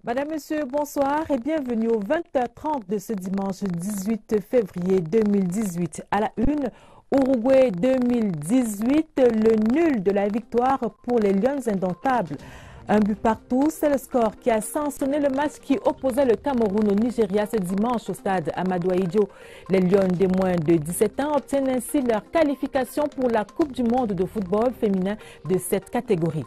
Madame, Monsieur, bonsoir et bienvenue au 20h30 de ce dimanche 18 février 2018. À la une, Uruguay 2018, le nul de la victoire pour les Lions indomptables. Un but partout, c'est le score qui a sanctionné le match qui opposait le Cameroun au Nigeria ce dimanche au stade Amadou Ahidjo. Les Lions des moins de 17 ans obtiennent ainsi leur qualification pour la Coupe du monde de football féminin de cette catégorie.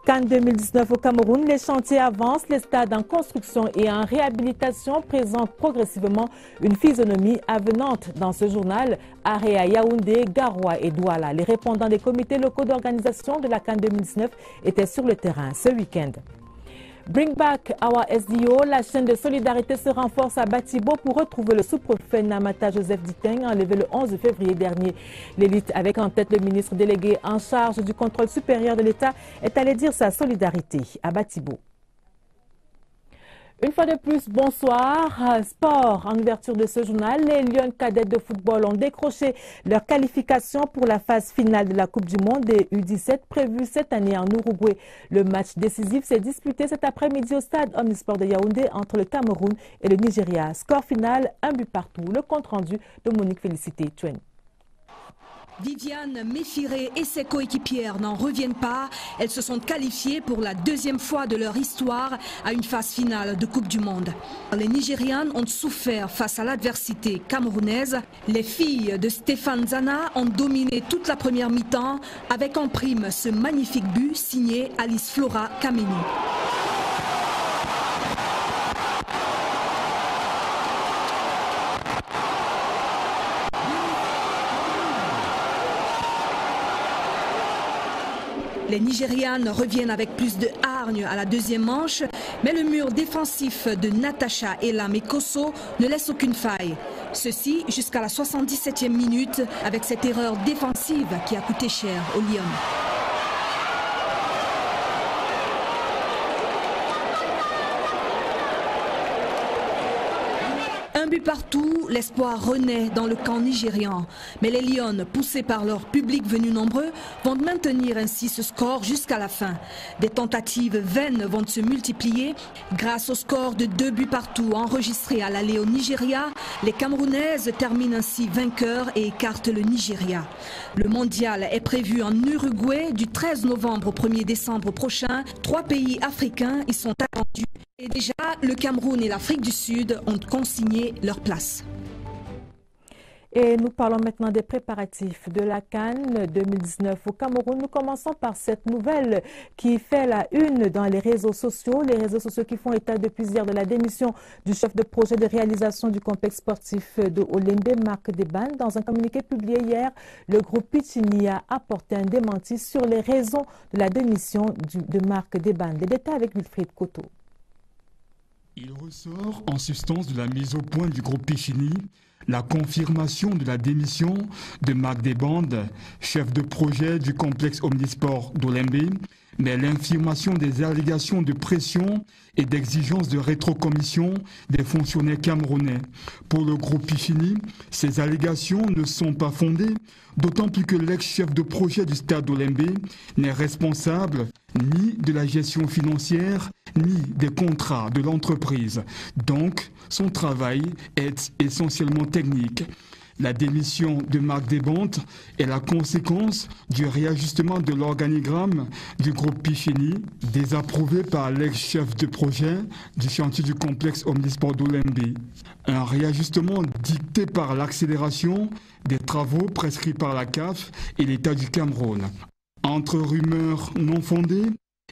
CAN 2019 au Cameroun, les chantiers avancent, les stades en construction et en réhabilitation présentent progressivement une physionomie avenante. Dans ce journal, arrêt à Yaoundé, Garoua et Douala. Les répondants des comités locaux d'organisation de la CAN 2019 étaient sur le terrain ce week-end. Bring Back Our SDO, la chaîne de solidarité se renforce à Batibo pour retrouver le sous-préfet Namata Joseph Diteng, enlevé le 11 février dernier. L'élite, avec en tête le ministre délégué en charge du contrôle supérieur de l'État, est allé dire sa solidarité à Batibo. Une fois de plus, bonsoir. Sport, en ouverture de ce journal, les Lions cadettes de football ont décroché leur qualification pour la phase finale de la Coupe du Monde des U17 prévue cette année en Uruguay. Le match décisif s'est disputé cet après-midi au stade Omnisport de Yaoundé entre le Cameroun et le Nigeria. Score final, un but partout. Le compte-rendu de Monique Félicité Tuen. Viviane Méfiré et ses coéquipières n'en reviennent pas. Elles se sont qualifiées pour la deuxième fois de leur histoire à une phase finale de Coupe du Monde. Les Nigérianes ont souffert face à l'adversité camerounaise. Les filles de Stéphane Zana ont dominé toute la première mi-temps avec en prime ce magnifique but signé Alice Flora Kameni. Les Nigérianes reviennent avec plus de hargne à la deuxième manche, mais le mur défensif de Natacha Elam et Kosso ne laisse aucune faille. Ceci jusqu'à la 77e minute avec cette erreur défensive qui a coûté cher aux Lions. Un but partout, l'espoir renaît dans le camp nigérian. Mais les Lions, poussés par leur public venu nombreux, vont maintenir ainsi ce score jusqu'à la fin. Des tentatives vaines vont se multiplier. Grâce au score de 2 buts partout enregistré à l'aller au Nigeria, les Camerounaises terminent ainsi vainqueurs et écartent le Nigeria. Le mondial est prévu en Uruguay du 13 novembre au 1er décembre prochain. 3 pays africains y sont attendus. Et déjà, le Cameroun et l'Afrique du Sud ont consigné leur place. Et nous parlons maintenant des préparatifs de la CAN 2019 au Cameroun. Nous commençons par cette nouvelle qui fait la une dans les réseaux sociaux. Les réseaux sociaux qui font état depuis hier de la démission du chef de projet de réalisation du complexe sportif de Olembe, Marc Deban. Dans un communiqué publié hier, le groupe Pichini a apporté un démenti sur les raisons de la démission de Marc Deban. Les détails avec Wilfried Koto. Il ressort en substance de la mise au point du groupe Pichini la confirmation de la démission de Marc Deban, chef de projet du complexe omnisport d'Olembe, mais l'infirmation des allégations de pression et d'exigence de rétrocommission des fonctionnaires camerounais. Pour le groupe Pichini, ces allégations ne sont pas fondées, d'autant plus que l'ex-chef de projet du stade d'Olembe n'est responsable ni de la gestion financière, ni des contrats de l'entreprise. Donc, son travail est essentiellement technique. La démission de Marc Deban est la conséquence du réajustement de l'organigramme du groupe Pichini, désapprouvé par l'ex-chef de projet du chantier du complexe omnisport d'Olembe. Un réajustement dicté par l'accélération des travaux prescrits par la CAF et l'État du Cameroun. Entre rumeurs non fondées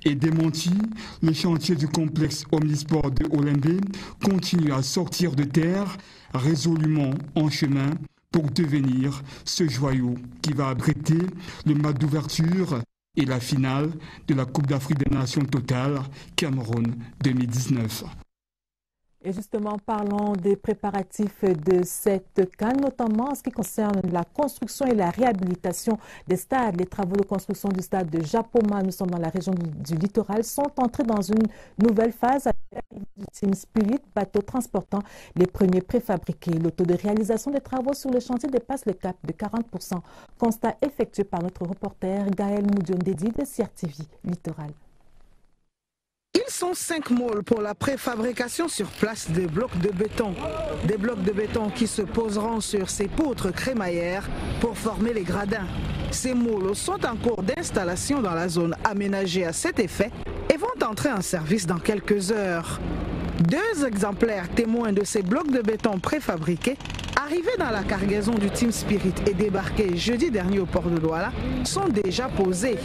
et démenties, le chantier du complexe omnisport de Olembe continue à sortir de terre, résolument en chemin pour devenir ce joyau qui va abriter le match d'ouverture et la finale de la Coupe d'Afrique des Nations Totale Cameroun 2019. Et justement, parlons des préparatifs de cette CAN, notamment en ce qui concerne la construction et la réhabilitation des stades. Les travaux de construction du stade de Japoma, nous sommes dans la région du littoral, sont entrés dans une nouvelle phase avec l'arrivée du Team Spirit, bateau transportant les premiers préfabriqués. Le taux de réalisation des travaux sur le chantier dépasse le cap de 40%. Constat effectué par notre reporter Gaël Moudion-Dédi de CRTV Littoral. Ils sont 5 moules pour la préfabrication sur place des blocs de béton. Des blocs de béton qui se poseront sur ces poutres crémaillères pour former les gradins. Ces moules sont en cours d'installation dans la zone aménagée à cet effet et vont entrer en service dans quelques heures. 2 exemplaires témoins de ces blocs de béton préfabriqués, arrivés dans la cargaison du Team Spirit et débarqués jeudi dernier au port de Douala, sont déjà posés.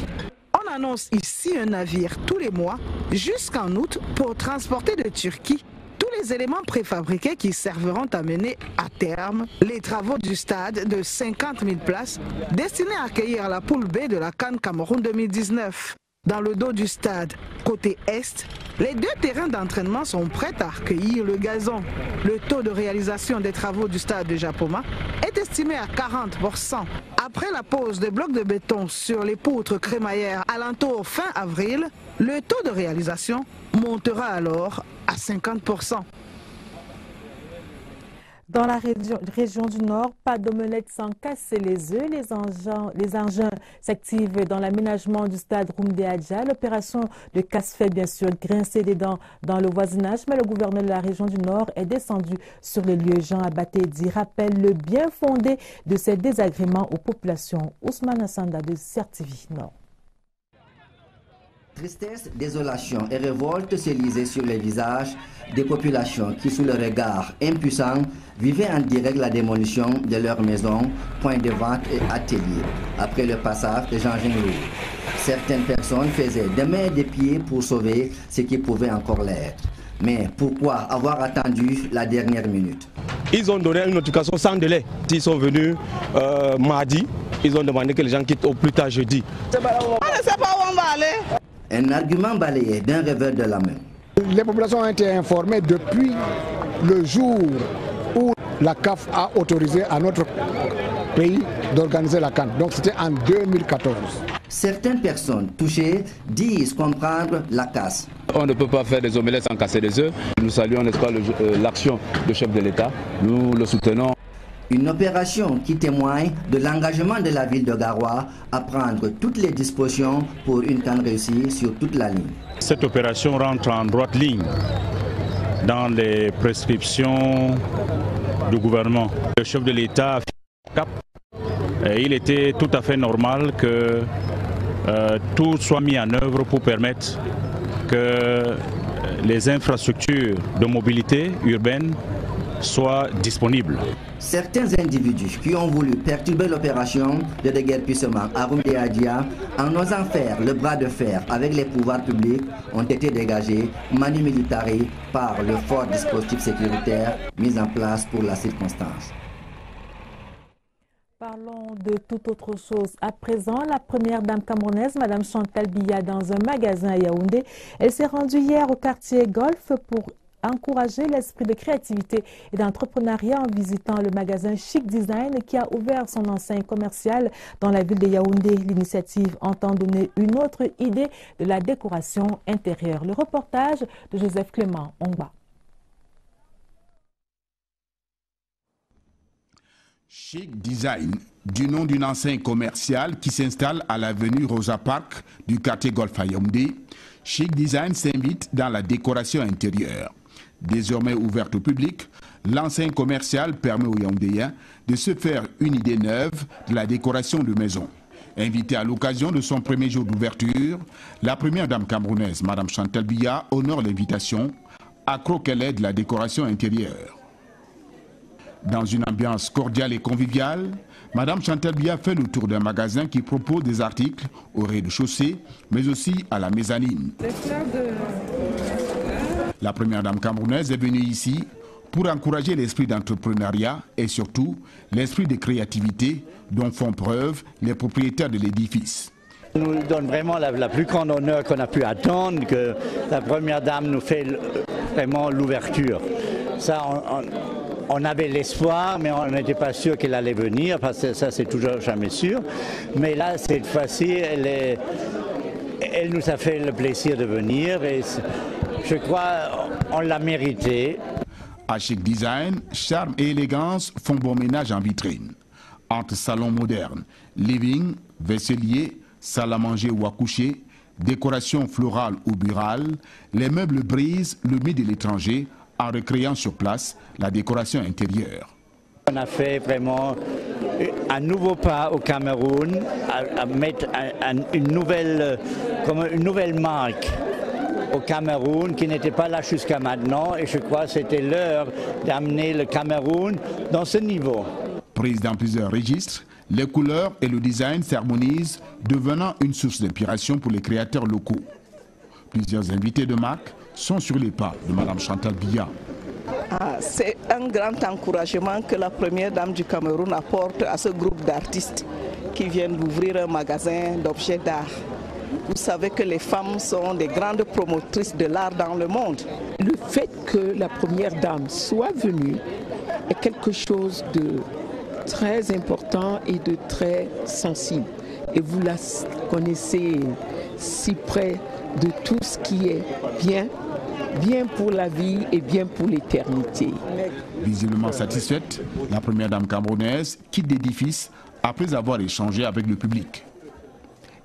On annonce ici un navire tous les mois jusqu'en août pour transporter de Turquie tous les éléments préfabriqués qui serviront à mener à terme les travaux du stade de 50 000 places destiné à accueillir la poule B de la CAN Cameroun 2019. Dans le dos du stade, côté est, les 2 terrains d'entraînement sont prêts à accueillir le gazon. Le taux de réalisation des travaux du stade de Japoma est estimé à 40%. Après la pose des blocs de béton sur les poutres crémaillères alentour fin avril, le taux de réalisation montera alors à 50%. Dans la région du Nord, pas d'omelette sans casser les œufs. Les engins s'activent dans l'aménagement du stade Roumdé Adja. L'opération de casse fait bien sûr grincer des dents dans le voisinage, mais le gouverneur de la région du Nord est descendu sur les lieux. Jean Abatédi rappelle le bien fondé de ces désagréments aux populations. Ousmane Assanda de CRTV Nord. Tristesse, désolation et révolte se lisaient sur les visages des populations qui, sous le regard impuissant, vivaient en direct la démolition de leurs maisons, points de vente et ateliers, après le passage des engins lourds. Certaines personnes faisaient des mains et des pieds pour sauver ce qui pouvait encore l'être. Mais pourquoi avoir attendu la dernière minute? Ils ont donné une notification sans délai. Ils sont venus mardi, ils ont demandé que les gens quittent au plus tard jeudi. On ne sait pas où on va aller. Un argument balayé d'un revers de la main. Les populations ont été informées depuis le jour où la CAF a autorisé à notre pays d'organiser la CAN. Donc c'était en 2014. Certaines personnes touchées disent comprendre la casse. On ne peut pas faire des omelettes sans casser des œufs. Nous saluons, n'est-ce pas, l'action du chef de l'État. Nous le soutenons. Une opération qui témoigne de l'engagement de la ville de Garoua à prendre toutes les dispositions pour une CAN réussie sur toute la ligne. Cette opération rentre en droite ligne dans les prescriptions du gouvernement. Le chef de l'État a fait un cap. Il était tout à fait normal que tout soit mis en œuvre pour permettre que les infrastructures de mobilité urbaine soient disponibles. Certains individus qui ont voulu perturber l'opération de déguerpissement à Roumdé Adja en osant faire le bras de fer avec les pouvoirs publics ont été dégagés manu militari par le fort dispositif sécuritaire mis en place pour la circonstance. Parlons de toute autre chose. À présent, la première dame camerounaise, Mme Chantal Biya, dans un magasin à Yaoundé. Elle s'est rendue hier au quartier Golf pour encourager l'esprit de créativité et d'entrepreneuriat en visitant le magasin Chic Design qui a ouvert son enseigne commerciale dans la ville de Yaoundé. L'initiative entend donner une autre idée de la décoration intérieure. Le reportage de Joseph Clément Ongba. Chic Design, du nom d'une enseigne commerciale qui s'installe à l'avenue Rosa Park du quartier Golf à Yaoundé, Chic Design s'invite dans la décoration intérieure. Désormais ouverte au public, l'enseigne commerciale permet aux Yaoundéens de se faire une idée neuve de la décoration de maison. Invitée à l'occasion de son premier jour d'ouverture, la première dame camerounaise, Mme Chantal Biya, honore l'invitation, accro qu'elle est de la décoration intérieure. Dans une ambiance cordiale et conviviale, Mme Chantal Biya fait le tour d'un magasin qui propose des articles au rez-de-chaussée, mais aussi à la mezzanine. La première dame camerounaise est venue ici pour encourager l'esprit d'entrepreneuriat et surtout l'esprit de créativité dont font preuve les propriétaires de l'édifice. Ça nous donne vraiment la plus grande honneur qu'on a pu attendre, que la première dame nous fait vraiment l'ouverture. Ça, on avait l'espoir, mais on n'était pas sûr qu'elle allait venir, parce que ça c'est toujours jamais sûr. Mais là, cette fois-ci, elle nous a fait le plaisir de venir et je crois qu'on l'a mérité. À Chic Design, charme et élégance font bon ménage en vitrine. Entre salon moderne, living, vaisselier, salle à manger ou à coucher, Décoration florale ou burale, les meubles brisent le mythe de l'étranger en recréant sur place la décoration intérieure. On a fait vraiment un nouveau pas au Cameroun, à mettre une nouvelle marque au Cameroun qui n'était pas là jusqu'à maintenant, et je crois que c'était l'heure d'amener le Cameroun dans ce niveau. Prise dans plusieurs registres, les couleurs et le design s'harmonisent, devenant une source d'inspiration pour les créateurs locaux. Plusieurs invités de marque sont sur les pas de Mme Chantal Biya. C'est un grand encouragement que la première dame du Cameroun apporte à ce groupe d'artistes qui viennent d'ouvrir un magasin d'objets d'art. Vous savez que les femmes sont des grandes promotrices de l'art dans le monde. Le fait que la première dame soit venue est quelque chose de très important et de très sensible. Et vous la connaissez si près de tout ce qui est bien pour la vie et bien pour l'éternité. Visiblement satisfaite, la première dame camerounaise quitte l'édifice après avoir échangé avec le public.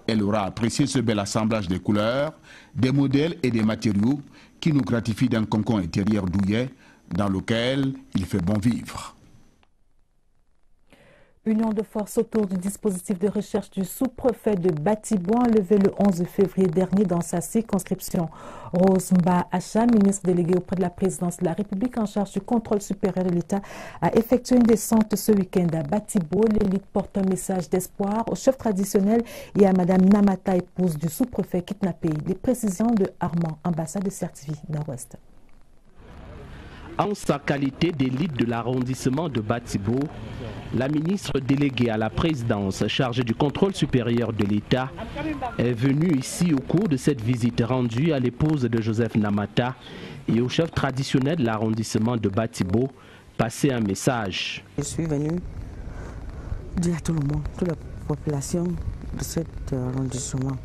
Elle aura apprécié ce bel assemblage des couleurs, des modèles et des matériaux qui nous gratifient d'un cocon intérieur douillet dans lequel il fait bon vivre. Union de force autour du dispositif de recherche du sous-préfet de Batibo enlevé le 11 février dernier dans sa circonscription. Rose Mba Acha, ministre déléguée auprès de la présidence de la République en charge du contrôle supérieur de l'État, a effectué une descente ce week-end à Batibo. L'élite porte un message d'espoir au chef traditionnel et à Madame Namata, épouse du sous-préfet kidnappé. Des précisions de Armand, ambassade de Certivi Nord-Ouest. En sa qualité d'élite de l'arrondissement de Batibo, la ministre déléguée à la présidence chargée du contrôle supérieur de l'État est venue ici au cours de cette visite rendue à l'épouse de Joseph Namata et au chef traditionnel de l'arrondissement de Batibo passer un message. Je suis venu dire à tout le monde, toute la population de cet arrondissement,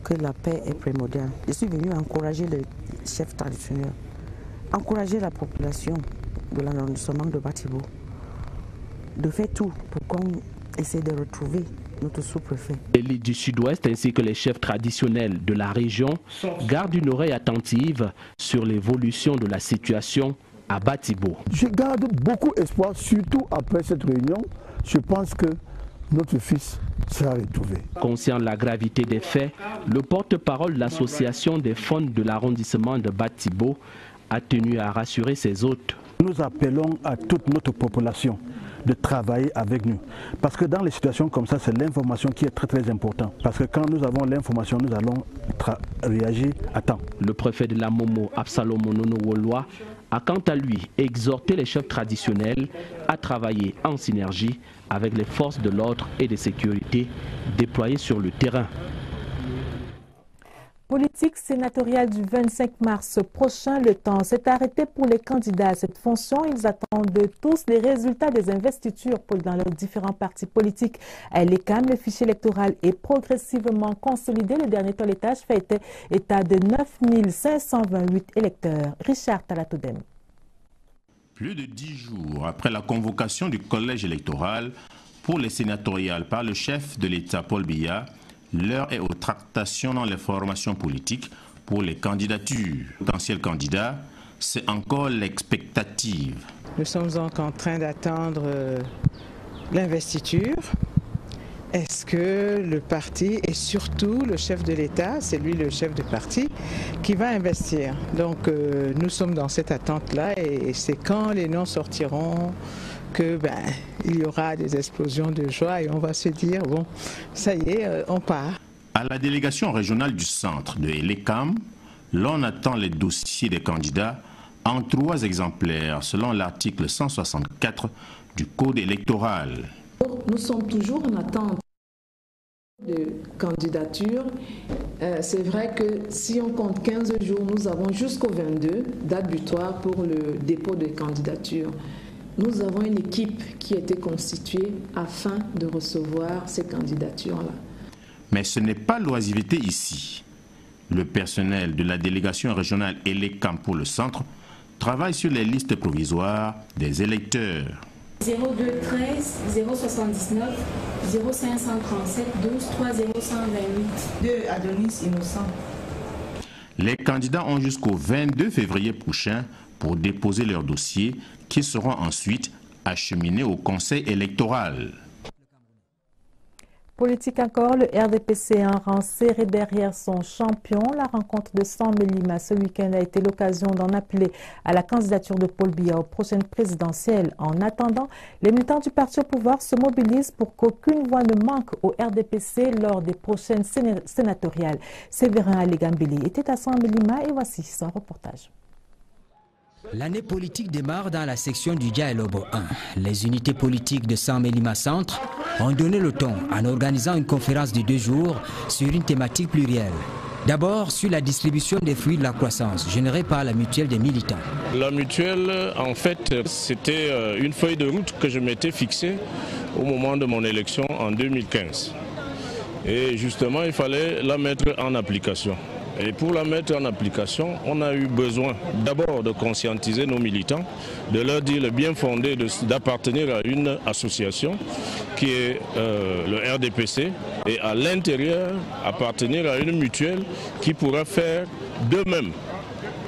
que la paix est primordiale. Je suis venu encourager le chef traditionnel, encourager la population de l'arrondissement de Batibo de faire tout pour qu'on essaie de retrouver notre sous-préfet. L'élite du Sud-Ouest ainsi que les chefs traditionnels de la région gardent une oreille attentive sur l'évolution de la situation à Batibo. Je garde beaucoup espoir, surtout après cette réunion. Je pense que notre fils sera retrouvé. Conscient de la gravité des faits, le porte-parole de l'association des femmes de l'arrondissement de Batibo a tenu à rassurer ses hôtes. Nous appelons à toute notre population de travailler avec nous. Parce que dans les situations comme ça, c'est l'information qui est très importante. Parce que quand nous avons l'information, nous allons réagir à temps. Le préfet de la Momo, Absalom Onono Woloa, a quant à lui exhorté les chefs traditionnels à travailler en synergie avec les forces de l'ordre et de sécurité déployées sur le terrain. Politique sénatoriale du 25 mars prochain, le temps s'est arrêté pour les candidats à cette fonction. Ils attendent tous les résultats des investitures dans leurs différents partis politiques. À l'ECAM, le fichier électoral est progressivement consolidé. Le dernier toilettage fait état de 9 528 électeurs. Richard Talatodem. Plus de 10 jours après la convocation du collège électoral pour les sénatoriales par le chef de l'État Paul Biya, l'heure est aux tractations dans les formations politiques pour les candidatures. Potentiels candidats, c'est encore l'expectative. Nous sommes donc en train d'attendre l'investiture. Est-ce que le parti et surtout le chef de l'État, c'est lui le chef de parti, qui va investir? Donc nous sommes dans cette attente-là et c'est quand les noms sortiront que il y aura des explosions de joie et on va se dire, bon, ça y est, on part. À la délégation régionale du centre de l'ECAM, l'on attend les dossiers des candidats en 3 exemplaires selon l'article 164 du Code électoral. Nous sommes toujours en attente de candidature. C'est vrai que si on compte 15 jours, nous avons jusqu'au 22, date butoir pour le dépôt de candidature. Nous avons une équipe qui a été constituée afin de recevoir ces candidatures-là. Mais ce n'est pas l'oisiveté ici. Le personnel de la délégation régionale et l'ECAM pour le centre travaille sur les listes provisoires des électeurs. 0213 079 0537 12 30128. De Adonis Innocent. Les candidats ont jusqu'au 22 février prochain pour déposer leurs dossiers qui seront ensuite acheminés au Conseil électoral. Politique encore, le RDPC a un rang serré derrière son champion. La rencontre de Saint-Mélima ce week-end a été l'occasion d'en appeler à la candidature de Paul Biya aux prochaines présidentielles. En attendant, les militants du parti au pouvoir se mobilisent pour qu'aucune voix ne manque au RDPC lors des prochaines sénatoriales. Séverin Alegambeli était à Saint-Mélima et voici son reportage. L'année politique démarre dans la section du Dialobo 1. Les unités politiques de Saint-Mélima Centre ont donné le ton en organisant une conférence de 2 jours sur une thématique plurielle. D'abord sur la distribution des fruits de la croissance générée par la mutuelle des militants. La mutuelle, en fait, c'était une feuille de route que je m'étais fixée au moment de mon élection en 2015. Et justement, il fallait la mettre en application. Et pour la mettre en application, on a eu besoin d'abord de conscientiser nos militants, de leur dire le bien fondé d'appartenir à une association qui est le RDPC et à l'intérieur appartenir à une mutuelle qui pourra faire d'eux-mêmes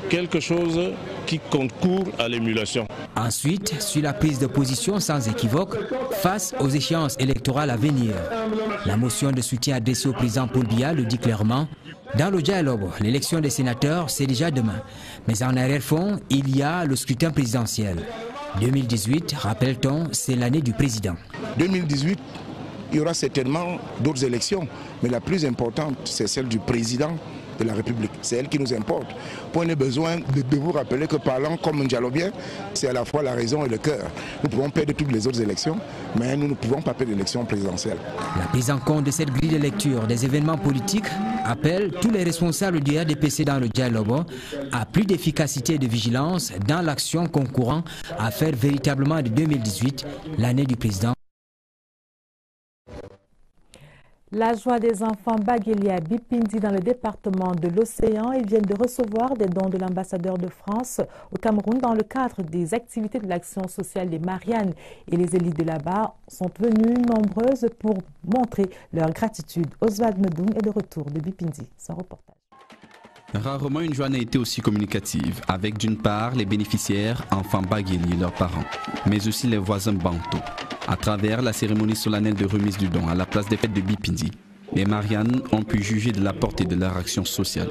quelque chose qui concourt à l'émulation. Ensuite, sur la prise de position sans équivoque face aux échéances électorales à venir. La motion de soutien adressée au président Paul Biya le dit clairement. Dans le dialogue, l'élection des sénateurs, c'est déjà demain. Mais en arrière-fond, il y a le scrutin présidentiel. 2018, rappelle-t-on, c'est l'année du président. 2018, il y aura certainement d'autres élections, mais la plus importante, c'est celle du président de la République. C'est elle qui nous importe. On a besoin de vous rappeler que parlant comme un dialogien, c'est à la fois la raison et le cœur. Nous pouvons perdre toutes les autres élections, mais nous ne pouvons pas perdre l'élection présidentielle. La prise en compte de cette grille de lecture des événements politiques appelle tous les responsables du RDPC dans le dialogue à plus d'efficacité et de vigilance dans l'action concourant à faire véritablement de 2018 l'année du président. La joie des enfants Bagueli à Bipindi dans le département de l'Océan. Ils viennent de recevoir des dons de l'ambassadeur de France au Cameroun dans le cadre des activités de l'action sociale des Mariannes. Et les élites de là-bas sont venues nombreuses pour montrer leur gratitude. Oswald Medoum est de retour de Bipindi. Son reportage. Rarement une joie n'a été aussi communicative, avec d'une part les bénéficiaires, enfants Bagueli et leurs parents, mais aussi les voisins Bantou. À travers la cérémonie solennelle de remise du don à la place des fêtes de Bipindi, les Mariannes ont pu juger de la portée de leur action sociale.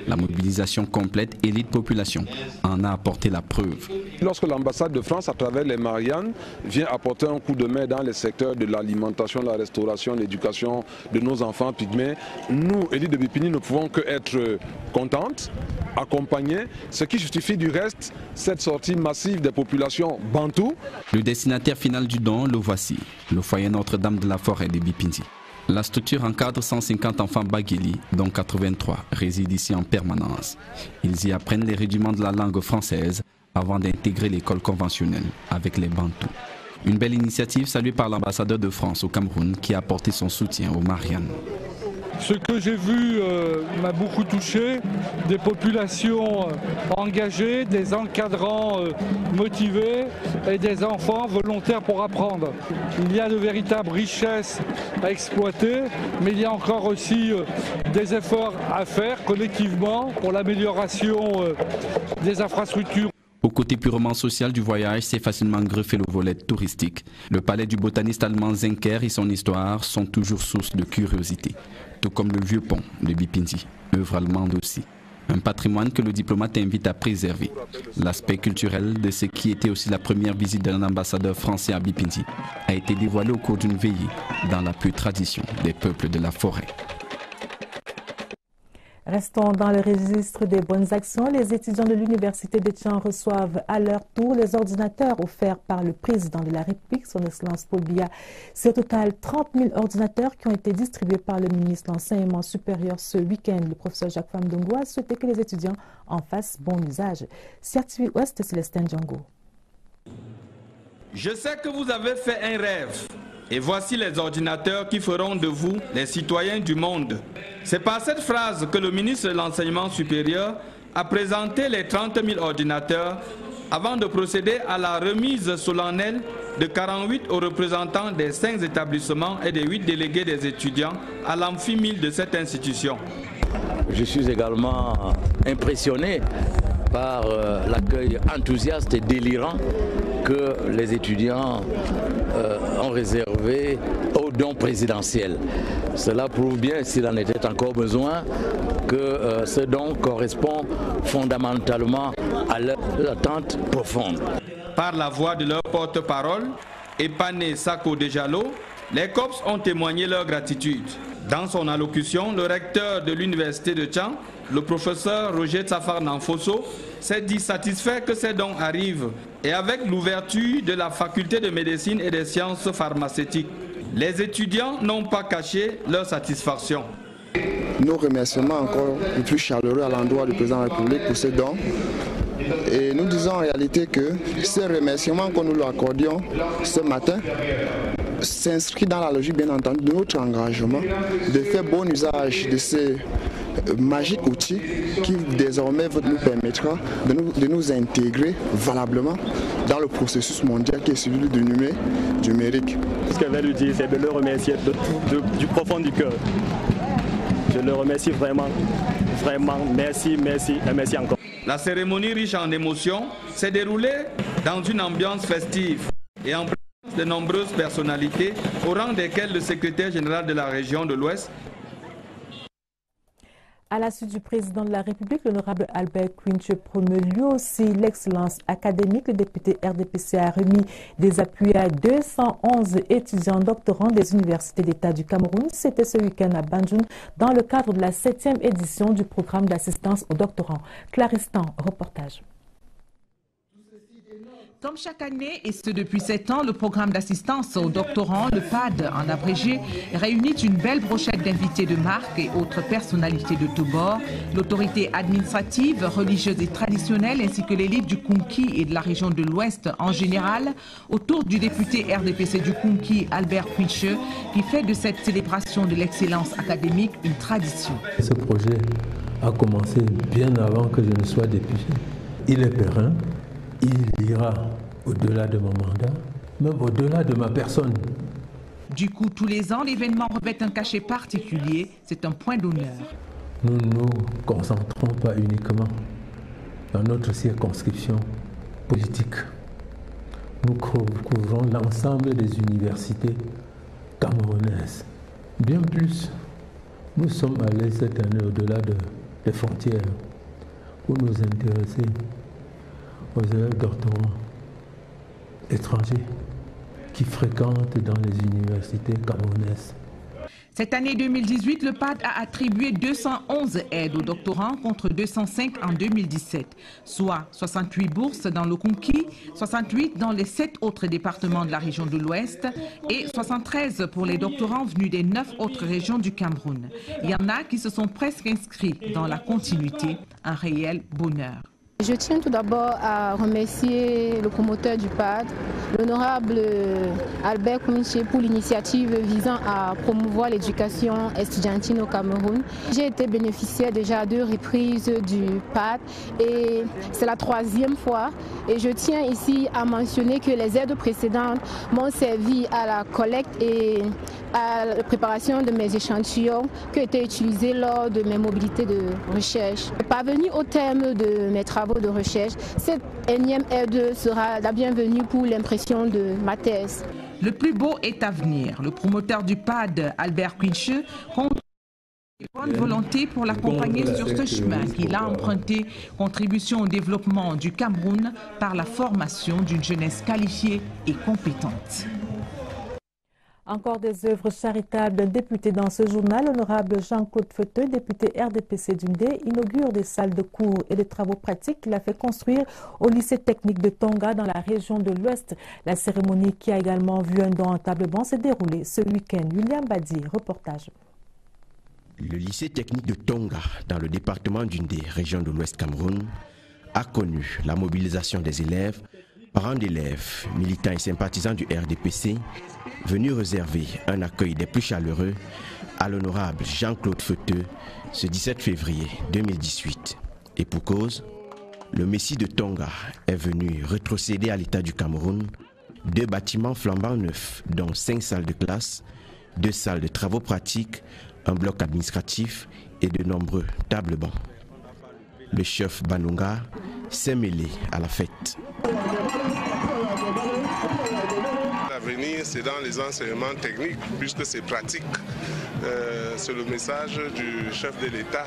La mobilisation complète élite population en a apporté la preuve. Lorsque l'ambassade de France, à travers les Mariannes, vient apporter un coup de main dans les secteurs de l'alimentation, la restauration, l'éducation de nos enfants pygmées, nous, élites de Bipindi, ne pouvons que être contentes, accompagnées, ce qui justifie du reste cette sortie massive des populations bantoues. Le destinataire final du don, le voici, le foyer Notre-Dame de la Forêt de Bipindi. La structure encadre 150 enfants Bagueli, dont 83 résident ici en permanence. Ils y apprennent les rudiments de la langue française avant d'intégrer l'école conventionnelle avec les Bantous. Une belle initiative saluée par l'ambassadeur de France au Cameroun qui a apporté son soutien aux Mariannes. Ce que j'ai vu m'a beaucoup touché, des populations engagées, des encadrants motivés et des enfants volontaires pour apprendre. Il y a de véritables richesses à exploiter, mais il y a encore aussi des efforts à faire collectivement pour l'amélioration des infrastructures. Au côté purement social du voyage, c'est facilement greffé le volet touristique. Le palais du botaniste allemand Zenker et son histoire sont toujours source de curiosité. Tout comme le vieux pont de Bipindi, œuvre allemande aussi. Un patrimoine que le diplomate invite à préserver. L'aspect culturel de ce qui était aussi la première visite d'un ambassadeur français à Bipindi a été dévoilé au cours d'une veillée dans la pure tradition des peuples de la forêt. Restons dans le registre des bonnes actions. Les étudiants de l'Université de Tchang reçoivent à leur tour les ordinateurs offerts par le président de la République, son Excellence Paul Biya. C'est au total 30 000 ordinateurs qui ont été distribués par le ministre de l'Enseignement supérieur ce week-end. Le professeur Jacques Famdongo a souhaité que les étudiants en fassent bon usage. Certifié Ouest, Célestin Django. Je sais que vous avez fait un rêve. Et voici les ordinateurs qui feront de vous les citoyens du monde. C'est par cette phrase que le ministre de l'Enseignement supérieur a présenté les 30 000 ordinateurs avant de procéder à la remise solennelle de 48 aux représentants des 5 établissements et des 8 délégués des étudiants à l'amphi 1000 de cette institution. Je suis également impressionné par l'accueil enthousiaste et délirant que les étudiants ont réservé aux dons présidentiels. Cela prouve bien, s'il en était encore besoin, que ce don correspond fondamentalement à leur attente profonde. Par la voix de leur porte-parole, Epane Sako Dejalo, les COPS ont témoigné leur gratitude. Dans son allocution, le recteur de l'université de Tchang, le professeur Roger Tsafar Nanfoso, s'est dit satisfait que ces dons arrivent et avec l'ouverture de la faculté de médecine et des sciences pharmaceutiques. Les étudiants n'ont pas caché leur satisfaction. Nos remerciements encore les plus chaleureux à l'endroit du président de la République pour ces dons. Et nous disons en réalité que ces remerciements que nous lui accordions ce matin s'inscrit dans la logique bien entendu de notre engagement de faire bon usage de ces magiques outils qui désormais nous permettra de nous intégrer valablement dans le processus mondial qui est celui du numérique. Ce que je vais lui dire, c'est de le remercier du profond du cœur. Je le remercie vraiment, merci, merci et merci encore. La cérémonie riche en émotions s'est déroulée dans une ambiance festive et en présence de nombreuses personnalités, au rang desquelles le secrétaire général de la région de l'Ouest. À la suite du président de la République, l'honorable Albert Quinche promeut lui aussi l'excellence académique. Le député RDPC a remis des appuis à 211 étudiants doctorants des universités d'État du Cameroun. C'était ce week-end à Banjul dans le cadre de la 7e édition du programme d'assistance aux doctorants. Claristan, reportage. Comme chaque année, et ce depuis 7 ans, le programme d'assistance aux doctorants, le PAD en abrégé, réunit une belle brochette d'invités de marque et autres personnalités de tous bords, l'autorité administrative, religieuse et traditionnelle, ainsi que l'élite du Kunki et de la région de l'Ouest en général, autour du député RDPC du Kunki, Albert Quinche, qui fait de cette célébration de l'excellence académique une tradition. Ce projet a commencé bien avant que je ne sois député. Il est périn. Il ira au-delà de mon mandat, même au-delà de ma personne. Du coup, tous les ans, l'événement revêt un cachet particulier. C'est un point d'honneur. Nous ne nous concentrons pas uniquement dans notre circonscription politique. Nous couvrons l'ensemble des universités camerounaises. Bien plus, nous sommes allés cette année au-delà des frontières pour nous intéresser aux élèves doctorants étrangers qui fréquentent dans les universités camerounaises. Cette année 2018, le PAD a attribué 211 aides aux doctorants contre 205 en 2017, soit 68 bourses dans le Kunki, 68 dans les 7 autres départements de la région de l'Ouest et 73 pour les doctorants venus des 9 autres régions du Cameroun. Il y en a qui se sont presque inscrits dans la continuité, un réel bonheur. Je tiens tout d'abord à remercier le promoteur du PAD, l'honorable Albert Quinche, pour l'initiative visant à promouvoir l'éducation estudiantine au Cameroun. J'ai été bénéficiaire déjà à 2 reprises du PAD et c'est la 3e fois. Et je tiens ici à mentionner que les aides précédentes m'ont servi à la collecte et à la préparation de mes échantillons qui ont été utilisés lors de mes mobilités de recherche. Parvenu au terme de mes travaux de recherche, cette énième aide sera la bienvenue pour l'impression de ma thèse. Le plus beau est à venir. Le promoteur du PAD, Albert Quinche, compte bonne volonté pour l'accompagner sur ce chemin qu'il a emprunté, contribution au développement du Cameroun par la formation d'une jeunesse qualifiée et compétente. Encore des œuvres charitables d'un député dans ce journal. L'honorable Jean-Claude Feuteux, député RDPC d'Undé, inaugure des salles de cours et des travaux pratiques qu'il a fait construire au lycée technique de Tonga dans la région de l'Ouest. La cérémonie qui a également vu un don en table-banc s'est déroulée ce week-end. William Badi, reportage. Le lycée technique de Tonga, dans le département d'Undé, région de l'Ouest Cameroun, a connu la mobilisation des élèves, parents d'élèves, militants et sympathisants du RDPC, venus réserver un accueil des plus chaleureux à l'honorable Jean-Claude Feuteux ce 17 février 2018. Et pour cause, le Messie de Tonga est venu rétrocéder à l'État du Cameroun 2 bâtiments flambant neufs, dont 5 salles de classe, 2 salles de travaux pratiques, un bloc administratif et de nombreux tables-bancs. Le chef Banunga s'est mêlé à la fête. L'avenir, c'est dans les enseignements techniques, puisque c'est pratique. C'est le message du chef de l'État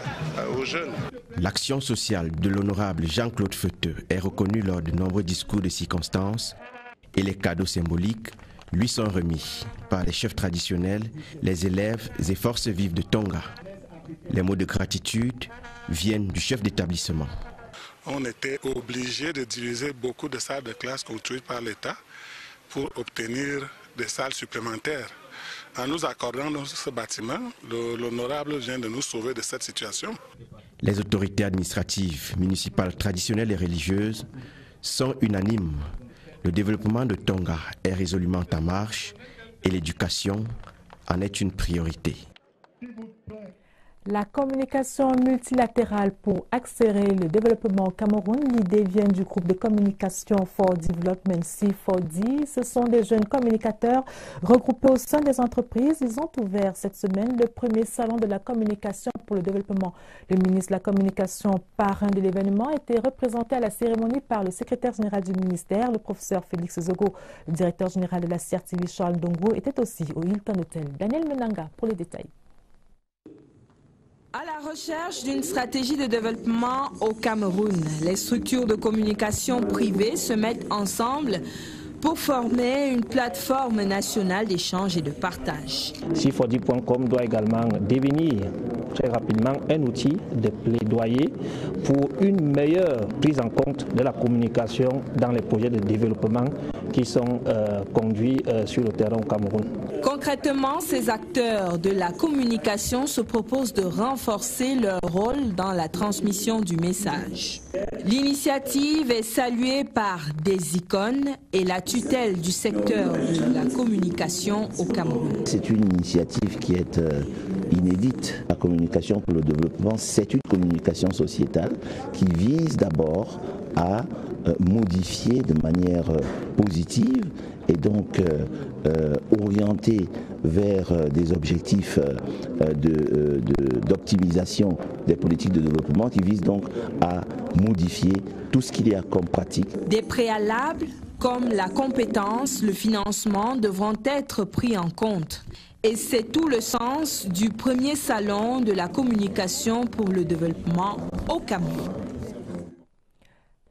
aux jeunes. L'action sociale de l'honorable Jean-Claude Feuteux est reconnue lors de nombreux discours de circonstances et les cadeaux symboliques lui sont remis par les chefs traditionnels, les élèves et forces vives de Tonga. Les mots de gratitude viennent du chef d'établissement. On était obligé d'utiliser beaucoup de salles de classe construites par l'État pour obtenir des salles supplémentaires. En nous accordant dans ce bâtiment, l'honorable vient de nous sauver de cette situation. Les autorités administratives, municipales, traditionnelles et religieuses sont unanimes. Le développement de Tonga est résolument en marche et l'éducation en est une priorité. La communication multilatérale pour accélérer le développement au Cameroun, l'idée vient du groupe de communication for Development C4D. Ce sont des jeunes communicateurs regroupés au sein des entreprises. Ils ont ouvert cette semaine le premier salon de la communication pour le développement. Le ministre de la Communication, parrain de l'événement, a été représenté à la cérémonie par le secrétaire général du ministère, le professeur Félix Zogo. Le directeur général de la CRTV, Charles Ndongo, était aussi au Hilton Hotel. Daniel Menanga pour les détails. À la recherche d'une stratégie de développement au Cameroun, les structures de communication privées se mettent ensemble pour former une plateforme nationale d'échange et de partage. C4D.com doit également devenir très rapidement un outil de plaidoyer pour une meilleure prise en compte de la communication dans les projets de développement qui sont conduits sur le terrain au Cameroun. Concrètement, ces acteurs de la communication se proposent de renforcer leur rôle dans la transmission du message. L'initiative est saluée par des icônes et la tutelle du secteur de la communication au Cameroun. C'est une initiative qui est inédite. La communication pour le développement, c'est une communication sociétale qui vise d'abord à modifier de manière positive et donc orienté vers des objectifs d'optimisation des politiques de développement qui visent donc à modifier tout ce qu'il y a comme pratique. Des préalables comme la compétence, le financement devront être pris en compte. Et c'est tout le sens du premier salon de la communication pour le développement au Cameroun.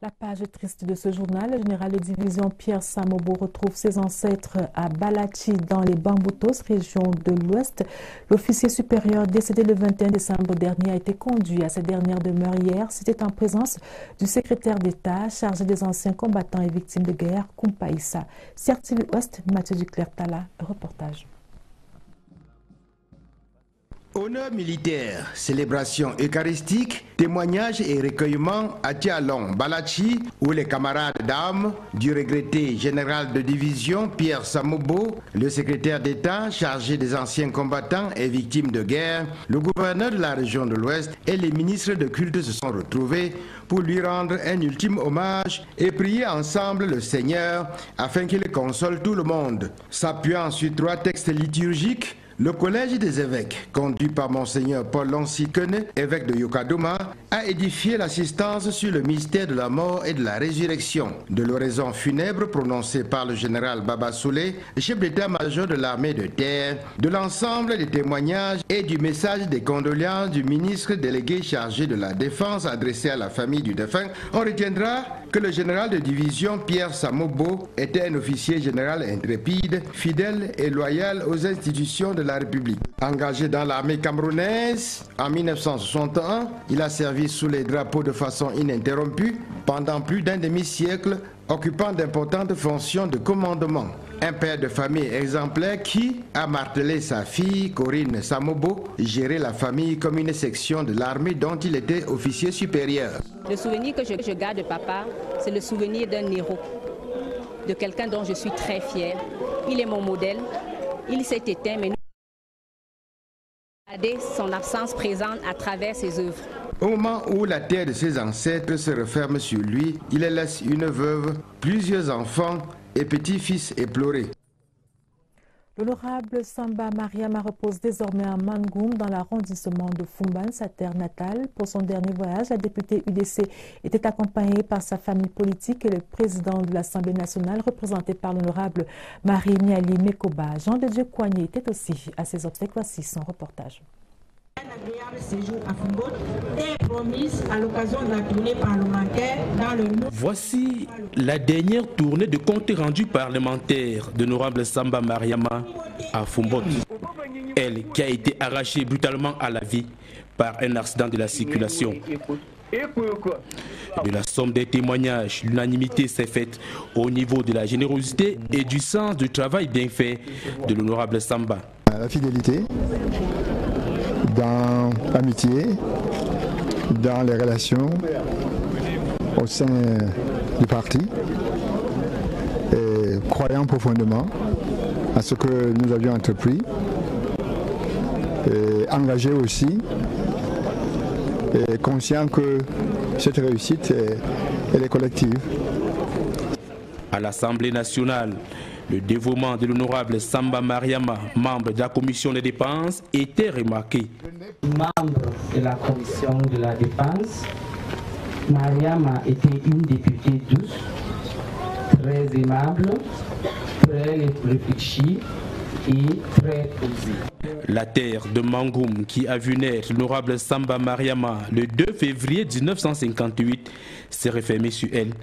La page triste de ce journal, le général de division Pierre Samobo retrouve ses ancêtres à Balachi dans les Bamboutos, région de l'Ouest. L'officier supérieur décédé le 21 décembre dernier a été conduit à sa dernière demeure hier. C'était en présence du secrétaire d'État chargé des anciens combattants et victimes de guerre, Kumpaïssa. CRTV Ouest, Mathieu Duclerc-Tala, reportage. Honneur militaire, célébration eucharistique, témoignages et recueillement à Tialon, Balachi, où les camarades d'armes du regretté général de division Pierre Samobo, le secrétaire d'État chargé des anciens combattants et victimes de guerre, le gouverneur de la région de l'Ouest et les ministres de culte se sont retrouvés pour lui rendre un ultime hommage et prier ensemble le Seigneur afin qu'il console tout le monde. S'appuyant sur 3 textes liturgiques, le collège des évêques, conduit par Monseigneur Paul Lansikene, évêque de Yokadoma, a édifié l'assistance sur le mystère de la mort et de la résurrection, de l'oraison funèbre prononcée par le général Baba Soulé, chef d'état-major de l'armée de terre, de l'ensemble des témoignages et du message des condoléances du ministre délégué chargé de la défense adressé à la famille du défunt. On retiendra que le général de division Pierre Samobo était un officier général intrépide, fidèle et loyal aux institutions de la République. Engagé dans l'armée camerounaise en 1961, il a servi sous les drapeaux de façon ininterrompue pendant plus d'un demi-siècle, occupant d'importantes fonctions de commandement. Un père de famille exemplaire qui a martelé sa fille, Corinne Samobo, gérer la famille comme une section de l'armée dont il était officier supérieur. Le souvenir que je garde de papa, c'est le souvenir d'un héros, de quelqu'un dont je suis très fière. Il est mon modèle, il s'est éteint, mais nous avons gardé son absence présente à travers ses œuvres. Au moment où la terre de ses ancêtres se referme sur lui, il laisse une veuve, plusieurs enfants et petits-fils éplorés. L'honorable Samba Mariama repose désormais à Mangoum dans l'arrondissement de Fumban, sa terre natale. Pour son dernier voyage, la députée UDC était accompagnée par sa famille politique et le président de l'Assemblée nationale, représenté par l'honorable Marie Niali Mekoba. Jean de Dieu Coignet était aussi à ses obsèques. Voici son reportage. Un agréable séjour à Fumban est promise à l'occasion de la tournée parlementaire dans le... Voici la dernière tournée de compte rendu parlementaire de l'honorable Samba Mariama à Fumban. Elle qui a été arrachée brutalement à la vie par un accident de la circulation. De la somme des témoignages, l'unanimité s'est faite au niveau de la générosité et du sens du travail bien fait de l'honorable Samba. La fidélité dans l'amitié, dans les relations au sein du parti, et croyant profondément à ce que nous avions entrepris, et engagé aussi, et conscient que cette réussite, elle est collective. À l'Assemblée nationale, le dévouement de l'honorable Samba Mariama, membre de la commission des dépenses, était remarqué. Membre de la commission de la dépense, Mariama était une députée douce, très aimable, très réfléchie et très posée. La terre de Mangoum qui a vu naître l'honorable Samba Mariama le 2 février 1958 s'est refermée sur elle,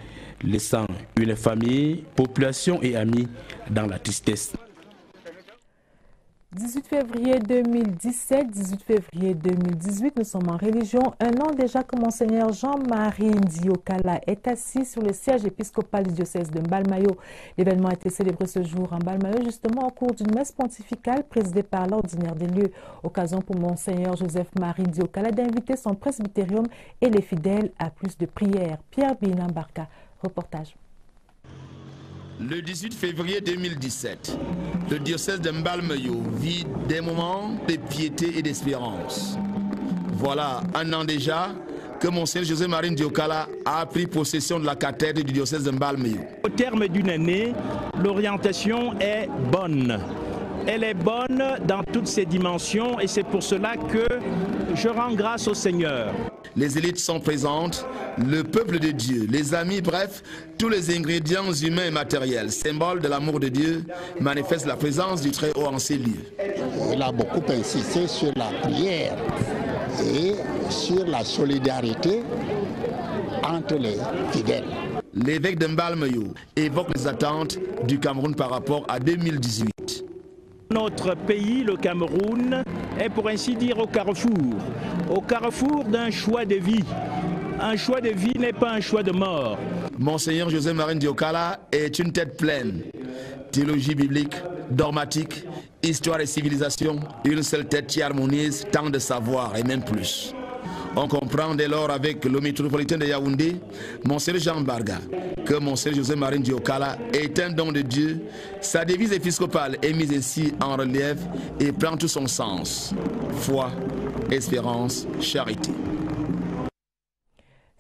laissant une famille, population et amis dans la tristesse. 18 février 2017, 18 février 2018, nous sommes en religion. Un an déjà que Monseigneur Jean-Marie Ndiokala est assis sur le siège épiscopal du diocèse de Mbalmayo. L'événement a été célébré ce jour en Mbalmayo, justement au cours d'une messe pontificale présidée par l'ordinaire des lieux. Occasion pour Monseigneur Joseph-Marie Ndiokala d'inviter son presbytérium et les fidèles à plus de prières. Pierre Binambarka, reportage. Le 18 février 2017, le diocèse de Mbalmayo vit des moments de piété et d'espérance. Voilà un an déjà que Monseigneur Joseph-Marie Ndiokala a pris possession de la cathèdre du diocèse de Mbalmayo. Au terme d'une année, l'orientation est bonne. Elle est bonne dans toutes ses dimensions et c'est pour cela que je rends grâce au Seigneur. Les élites sont présentes, le peuple de Dieu, les amis, bref, tous les ingrédients humains et matériels, symboles de l'amour de Dieu, manifestent la présence du Très-Haut en ces lieux. Il a beaucoup insisté sur la prière et sur la solidarité entre les fidèles. L'évêque de Mbalmayo évoque les attentes du Cameroun par rapport à 2018. Notre pays, le Cameroun, est pour ainsi dire au carrefour d'un choix de vie. Un choix de vie n'est pas un choix de mort. Monseigneur Joseph-Marie Ndiokala est une tête pleine. Théologie biblique, dogmatique, histoire et civilisation, une seule tête qui harmonise tant de savoir et même plus. On comprend dès lors avec le métropolitain de Yaoundé, Monseigneur Jean Barga, que Monseigneur Joseph-Marie Ndiokala est un don de Dieu. Sa devise épiscopale est mise ici en relief et prend tout son sens. Foi, espérance, charité.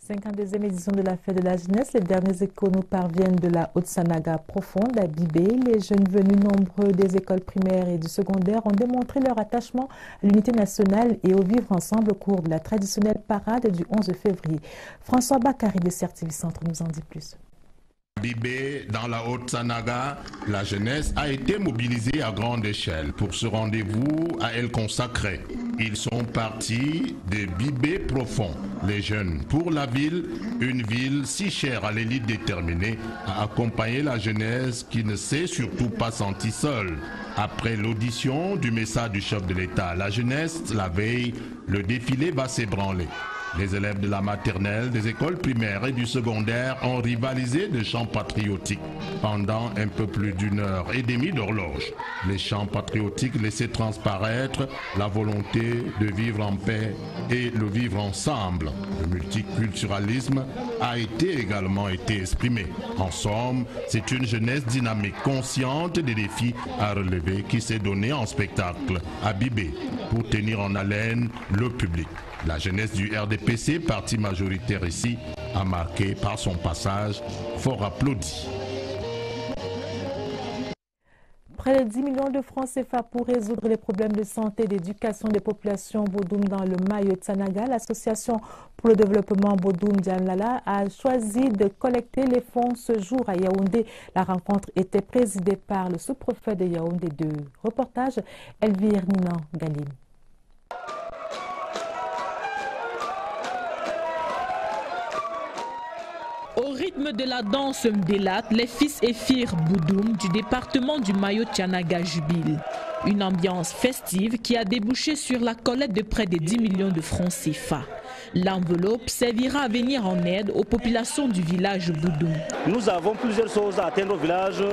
52e édition de la fête de la jeunesse, les derniers échos nous parviennent de la Haute-Sanaga profonde à Bibé. Les jeunes venus nombreux des écoles primaires et du secondaire ont démontré leur attachement à l'unité nationale et au vivre ensemble au cours de la traditionnelle parade du 11 février. François Bakary de Certivi Centre nous en dit plus. Bibé, dans la Haute-Sanaga, la jeunesse a été mobilisée à grande échelle pour ce rendez-vous à elle consacré. Ils sont partis de Bibé profond, les jeunes pour la ville, une ville si chère à l'élite déterminée à accompagner la jeunesse qui ne s'est surtout pas sentie seule. Après l'audition du message du chef de l'État, la jeunesse, la veille, le défilé va s'ébranler. Les élèves de la maternelle, des écoles primaires et du secondaire ont rivalisé de chants patriotiques pendant un peu plus d'1h30 d'horloge. Les chants patriotiques laissaient transparaître la volonté de vivre en paix et le vivre ensemble. Le multiculturalisme a également été exprimé. En somme, c'est une jeunesse dynamique, consciente des défis à relever qui s'est donnée en spectacle à Bibé pour tenir en haleine le public. La jeunesse du RDPC, parti majoritaire ici, a marqué par son passage fort applaudi. Près de 10 millions de francs CFA pour résoudre les problèmes de santé et d'éducation des populations Bodoum dans le Mayo-Tsanaga. L'association pour le développement Bodoum Djamlala a choisi de collecter les fonds ce jour à Yaoundé. La rencontre était présidée par le sous-préfet de Yaoundé 2. Reportage Elvire Ninan Galim. Au rythme de la danse Mdelat, les fils et filles Boudoum du département du Mayo-Tsanaga jubilent. Une ambiance festive qui a débouché sur la collecte de près de 10 millions de francs CFA. L'enveloppe servira à venir en aide aux populations du village Boudoum. Nous avons plusieurs choses à atteindre au village.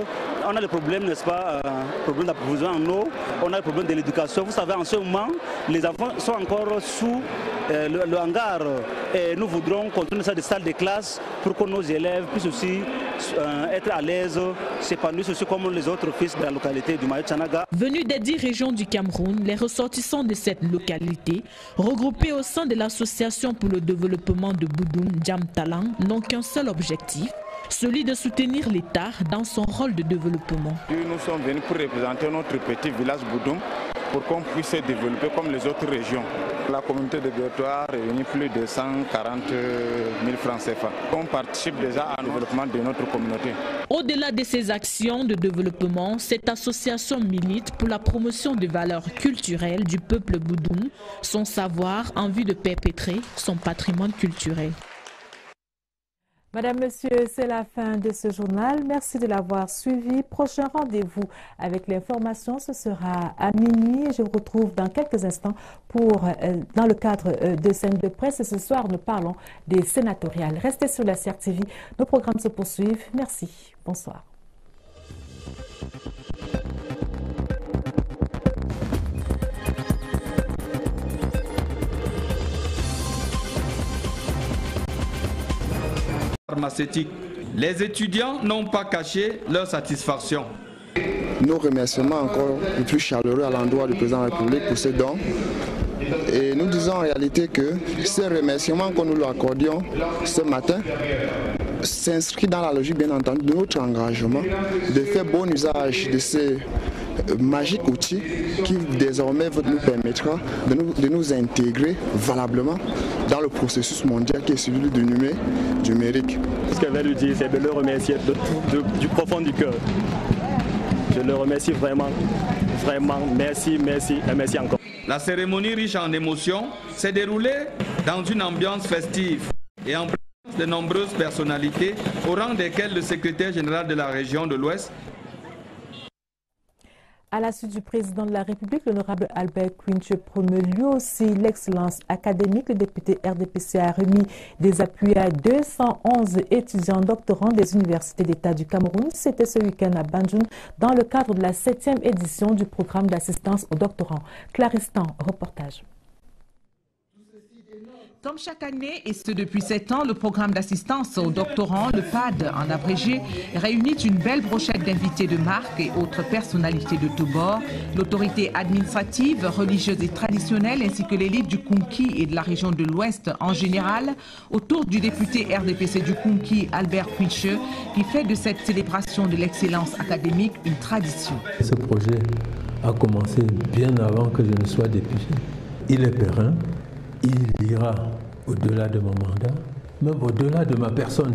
On a le problème, n'est-ce pas, problème d'approvisionnement en eau, on a le problème de l'éducation. Vous savez, en ce moment, les enfants sont encore sous le hangar et nous voudrons continuer ça des salles de classe pour que nos élèves puissent aussi être à l'aise, s'épanouir aussi comme les autres fils de la localité du Mayo-Tsanaga. Venus des 10 régions du Cameroun, les ressortissants de cette localité, regroupés au sein de l'association pour le développement de Boudoum Djamtalang, n'ont qu'un seul objectif, celui de soutenir l'État dans son rôle de développement. Nous sommes venus pour représenter notre petit village Boudoum pour qu'on puisse se développer comme les autres régions. La communauté de Béotoa réunit plus de 140 000 francs CFA. On participe déjà au développement de notre communauté. Au-delà de ces actions de développement, cette association milite pour la promotion des valeurs culturelles du peuple Boudoum, son savoir en vue de perpétrer son patrimoine culturel. Madame, Monsieur, c'est la fin de ce journal. Merci de l'avoir suivi. Prochain rendez-vous avec l'information, ce sera à minuit. Je vous retrouve dans quelques instants dans le cadre de scènes de presse. Et ce soir, nous parlons des sénatoriales. Restez sur la CRTV. Nos programmes se poursuivent. Merci. Bonsoir. Pharmaceutique. Les étudiants n'ont pas caché leur satisfaction. Nos remerciements encore les plus chaleureux à l'endroit du président de la République pour ces dons. Et nous disons en réalité que ces remerciements que nous lui accordions ce matin s'inscrit dans la logique bien entendu de notre engagement de faire bon usage de ces magiques outils qui désormais nous permettra de nous intégrer valablement dans le processus mondial qui est celui du numérique. Ce qu'elle va lui dire, c'est de le remercier du profond du cœur. Je le remercie vraiment, vraiment, merci et merci encore. La cérémonie riche en émotions s'est déroulée dans une ambiance festive et en présence de nombreuses personnalités, au rang desquelles le secrétaire général de la région de l'Ouest. À la suite du président de la République, l'honorable Albert Quinche promeut lui aussi l'excellence académique. Le député RDPC a remis des appuis à 211 étudiants doctorants des universités d'État du Cameroun. C'était ce week-end à Banjul dans le cadre de la 7e édition du programme d'assistance aux doctorants. Claristan, reportage. Comme chaque année, et ce depuis 7 ans, le programme d'assistance aux doctorants, le PAD en abrégé, réunit une belle brochette d'invités de marque et autres personnalités de tous bords, l'autorité administrative, religieuse et traditionnelle, ainsi que l'élite du Kunki et de la région de l'Ouest en général, autour du député RDPC du Kunki, Albert Quinche, qui fait de cette célébration de l'excellence académique une tradition. Ce projet a commencé bien avant que je ne sois député. Il est périn. Il ira au-delà de mon mandat, même au-delà de ma personne.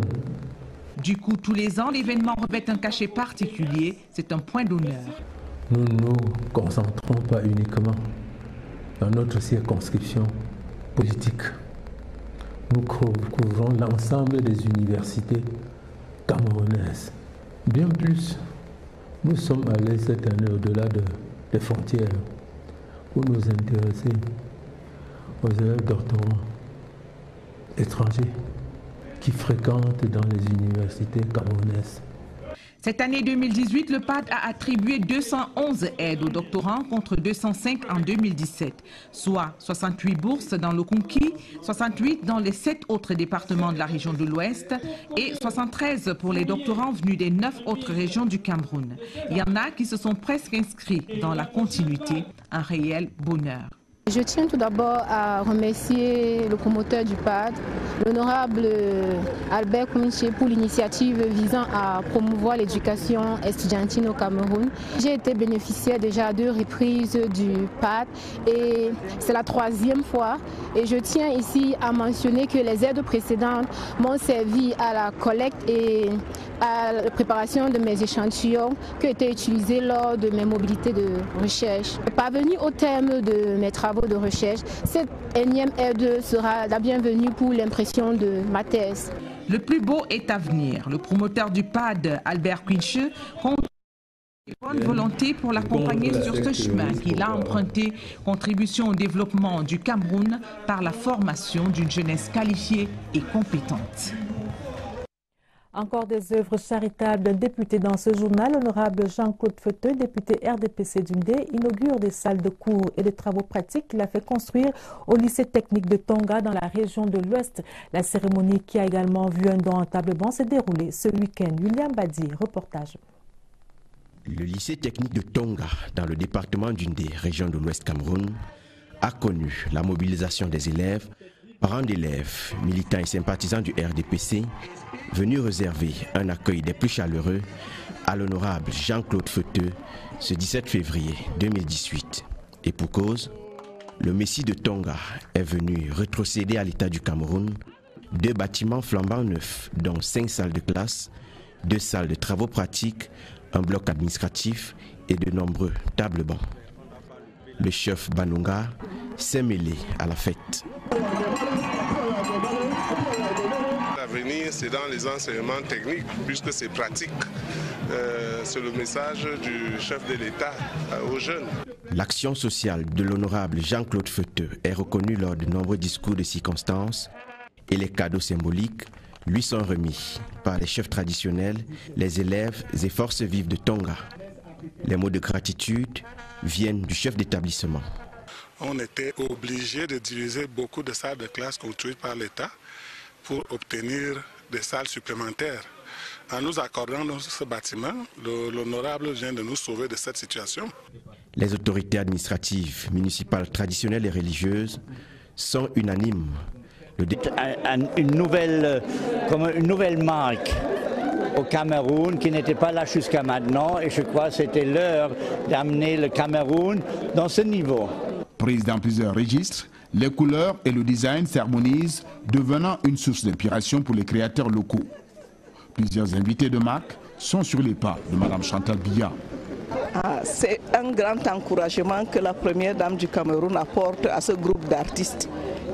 Du coup, tous les ans, l'événement revêt un cachet particulier. C'est un point d'honneur. Nous ne nous concentrons pas uniquement dans notre circonscription politique. Nous couvrons l'ensemble des universités camerounaises. Bien plus, nous sommes allés cette année au-delà des frontières pour nous intéresser aux élèves doctorants étrangers qui fréquentent dans les universités camerounaises. Cette année 2018, le PAD a attribué 211 aides aux doctorants contre 205 en 2017, soit 68 bourses dans le Kunki, 68 dans les 7 autres départements de la région de l'Ouest et 73 pour les doctorants venus des 9 autres régions du Cameroun. Il y en a qui se sont presque inscrits dans la continuité, un réel bonheur. Je tiens tout d'abord à remercier le promoteur du PAD, l'honorable Albert Kouminché, pour l'initiative visant à promouvoir l'éducation estudiantine au Cameroun. J'ai été bénéficiaire déjà à 2 reprises du PAD et c'est la 3e fois. Et je tiens ici à mentionner que les aides précédentes m'ont servi à la collecte et à la préparation de mes échantillons qui ont été utilisés lors de mes mobilités de recherche. Parvenu au terme de mes travaux de recherche, cette énième aide sera la bienvenue pour l'impression de ma thèse. Le plus beau est à venir. Le promoteur du PAD, Albert Quinche, compte bonne volonté pour l'accompagner sur ce chemin qu'il a emprunté, contribution au développement du Cameroun par la formation d'une jeunesse qualifiée et compétente. Encore des œuvres charitables d'un député dans ce journal. L'honorable Jean-Claude Feuteux, député RDPC d'Undé, inaugure des salles de cours et de travaux pratiques qu'il a fait construire au lycée technique de Tonga dans la région de l'Ouest. La cérémonie, qui a également vu un don en table-banc, s'est déroulée ce week-end. William Badi, reportage. Le lycée technique de Tonga, dans le département d'Undé, région de l'Ouest Cameroun, a connu la mobilisation des élèves, parents d'élèves, militants et sympathisants du RDPC, venus réserver un accueil des plus chaleureux à l'honorable Jean-Claude Feuteux ce 17 février 2018. Et pour cause, le Messie de Tonga est venu rétrocéder à l'État du Cameroun 2 bâtiments flambant neufs, dont 5 salles de classe, 2 salles de travaux pratiques, un bloc administratif et de nombreux tables-bancs. Le chef Banunga s'est mêlé à la fête. L'avenir, c'est dans les enseignements techniques, puisque c'est pratique. C'est le message du chef de l'État aux jeunes. L'action sociale de l'honorable Jean-Claude Feuteux est reconnue lors de nombreux discours de circonstances et les cadeaux symboliques lui sont remis par les chefs traditionnels, les élèves et forces vives de Tonga. Les mots de gratitude viennent du chef d'établissement. On était obligé de diviser beaucoup de salles de classe construites par l'État pour obtenir des salles supplémentaires. En nous accordant dans ce bâtiment, l'honorable vient de nous sauver de cette situation. Les autorités administratives, municipales, traditionnelles et religieuses sont unanimes. Une nouvelle marque au Cameroun qui n'était pas là jusqu'à maintenant, et je crois que c'était l'heure d'amener le Cameroun dans ce niveau. Prise dans plusieurs registres, les couleurs et le design s'harmonisent, devenant une source d'inspiration pour les créateurs locaux. Plusieurs invités de marque sont sur les pas de Mme Chantal Biya. C'est un grand encouragement que la première dame du Cameroun apporte à ce groupe d'artistes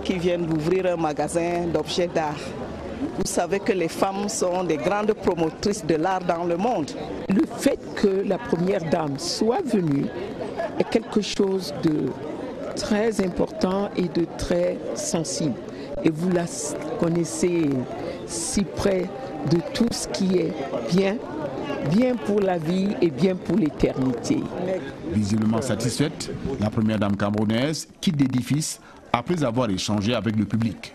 qui viennent d'ouvrir un magasin d'objets d'art. Vous savez que les femmes sont des grandes promotrices de l'art dans le monde. Le fait que la première dame soit venue est quelque chose de très important et de très sensible. Et vous la connaissez si près de tout ce qui est bien pour la vie et bien pour l'éternité. Visiblement satisfaite, la première dame camerounaise quitte l'édifice après avoir échangé avec le public.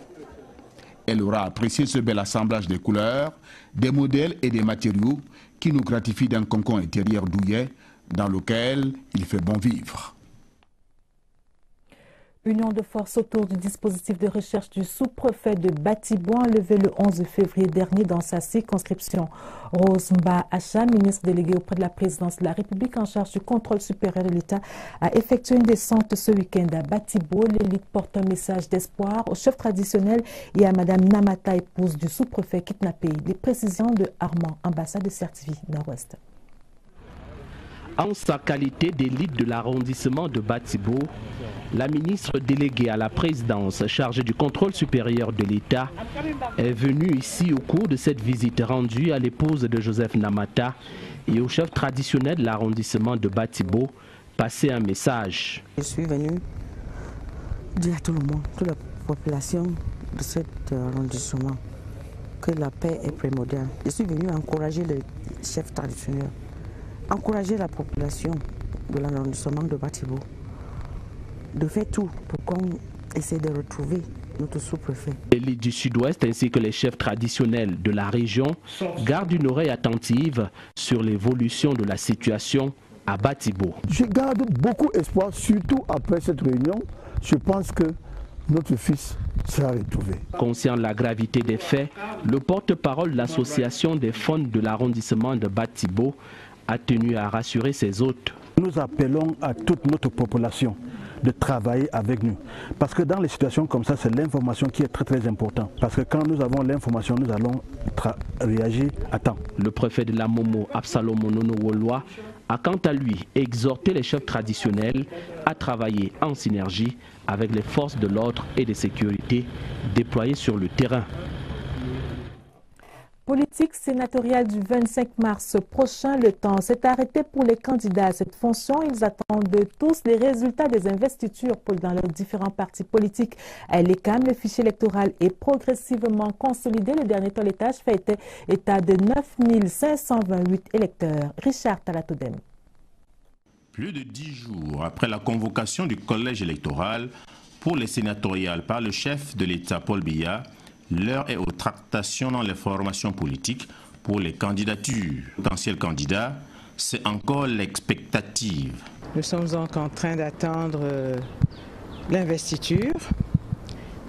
Elle aura apprécié ce bel assemblage des couleurs, des modèles et des matériaux qui nous gratifient d'un cocon intérieur douillet dans lequel il fait bon vivre. Union de force autour du dispositif de recherche du sous-préfet de Batibo, enlevé le 11 février dernier dans sa circonscription. Rose Mba Acha, ministre déléguée auprès de la présidence de la République en charge du contrôle supérieur de l'État, a effectué une descente ce week-end à Batibo. L'élite porte un message d'espoir au chef traditionnel et à Mme Namata, épouse du sous-préfet kidnappé. Les précisions de Armand, ambassade de Certivi Nord-Ouest. En sa qualité d'élite de l'arrondissement de Batibo, la ministre déléguée à la présidence chargée du contrôle supérieur de l'État est venue ici au cours de cette visite rendue à l'épouse de Joseph Namata et au chef traditionnel de l'arrondissement de Batibo passer un message. Je suis venu dire à tout le monde, toute la population de cet arrondissement, que la paix est primordiale. Je suis venu encourager les chefs traditionnels, encourager la population de l'arrondissement de Batibo de faire tout pour qu'on essaie de retrouver notre sous-préfet. L'élite du Sud-Ouest ainsi que les chefs traditionnels de la région gardent une oreille attentive sur l'évolution de la situation à Batibo. Je garde beaucoup espoir, surtout après cette réunion, je pense que notre fils sera retrouvé. Conscient de la gravité des faits, le porte-parole de l'association des femmes de l'arrondissement de Batibo a tenu à rassurer ses hôtes. Nous appelons à toute notre population de travailler avec nous. Parce que dans les situations comme ça, c'est l'information qui est très importante. Parce que quand nous avons l'information, nous allons réagir à temps. Le préfet de la Momo, Absalom Nono-Woloa, a quant à lui exhorté les chefs traditionnels à travailler en synergie avec les forces de l'ordre et de sécurité déployées sur le terrain. Politique sénatoriale du 25 mars prochain, le temps s'est arrêté pour les candidats à cette fonction. Ils attendent tous les résultats des investitures dans leurs différents partis politiques. À l'ECAM, le fichier électoral est progressivement consolidé. Le dernier toilettage fait état de 9 528 électeurs. Richard Talatoudem. Plus de 10 jours après la convocation du collège électoral pour les sénatoriales par le chef de l'État Paul Biya, l'heure est aux tractations dans les formations politiques pour les candidatures. Potentiels candidats, c'est encore l'expectative. Nous sommes donc en train d'attendre l'investiture.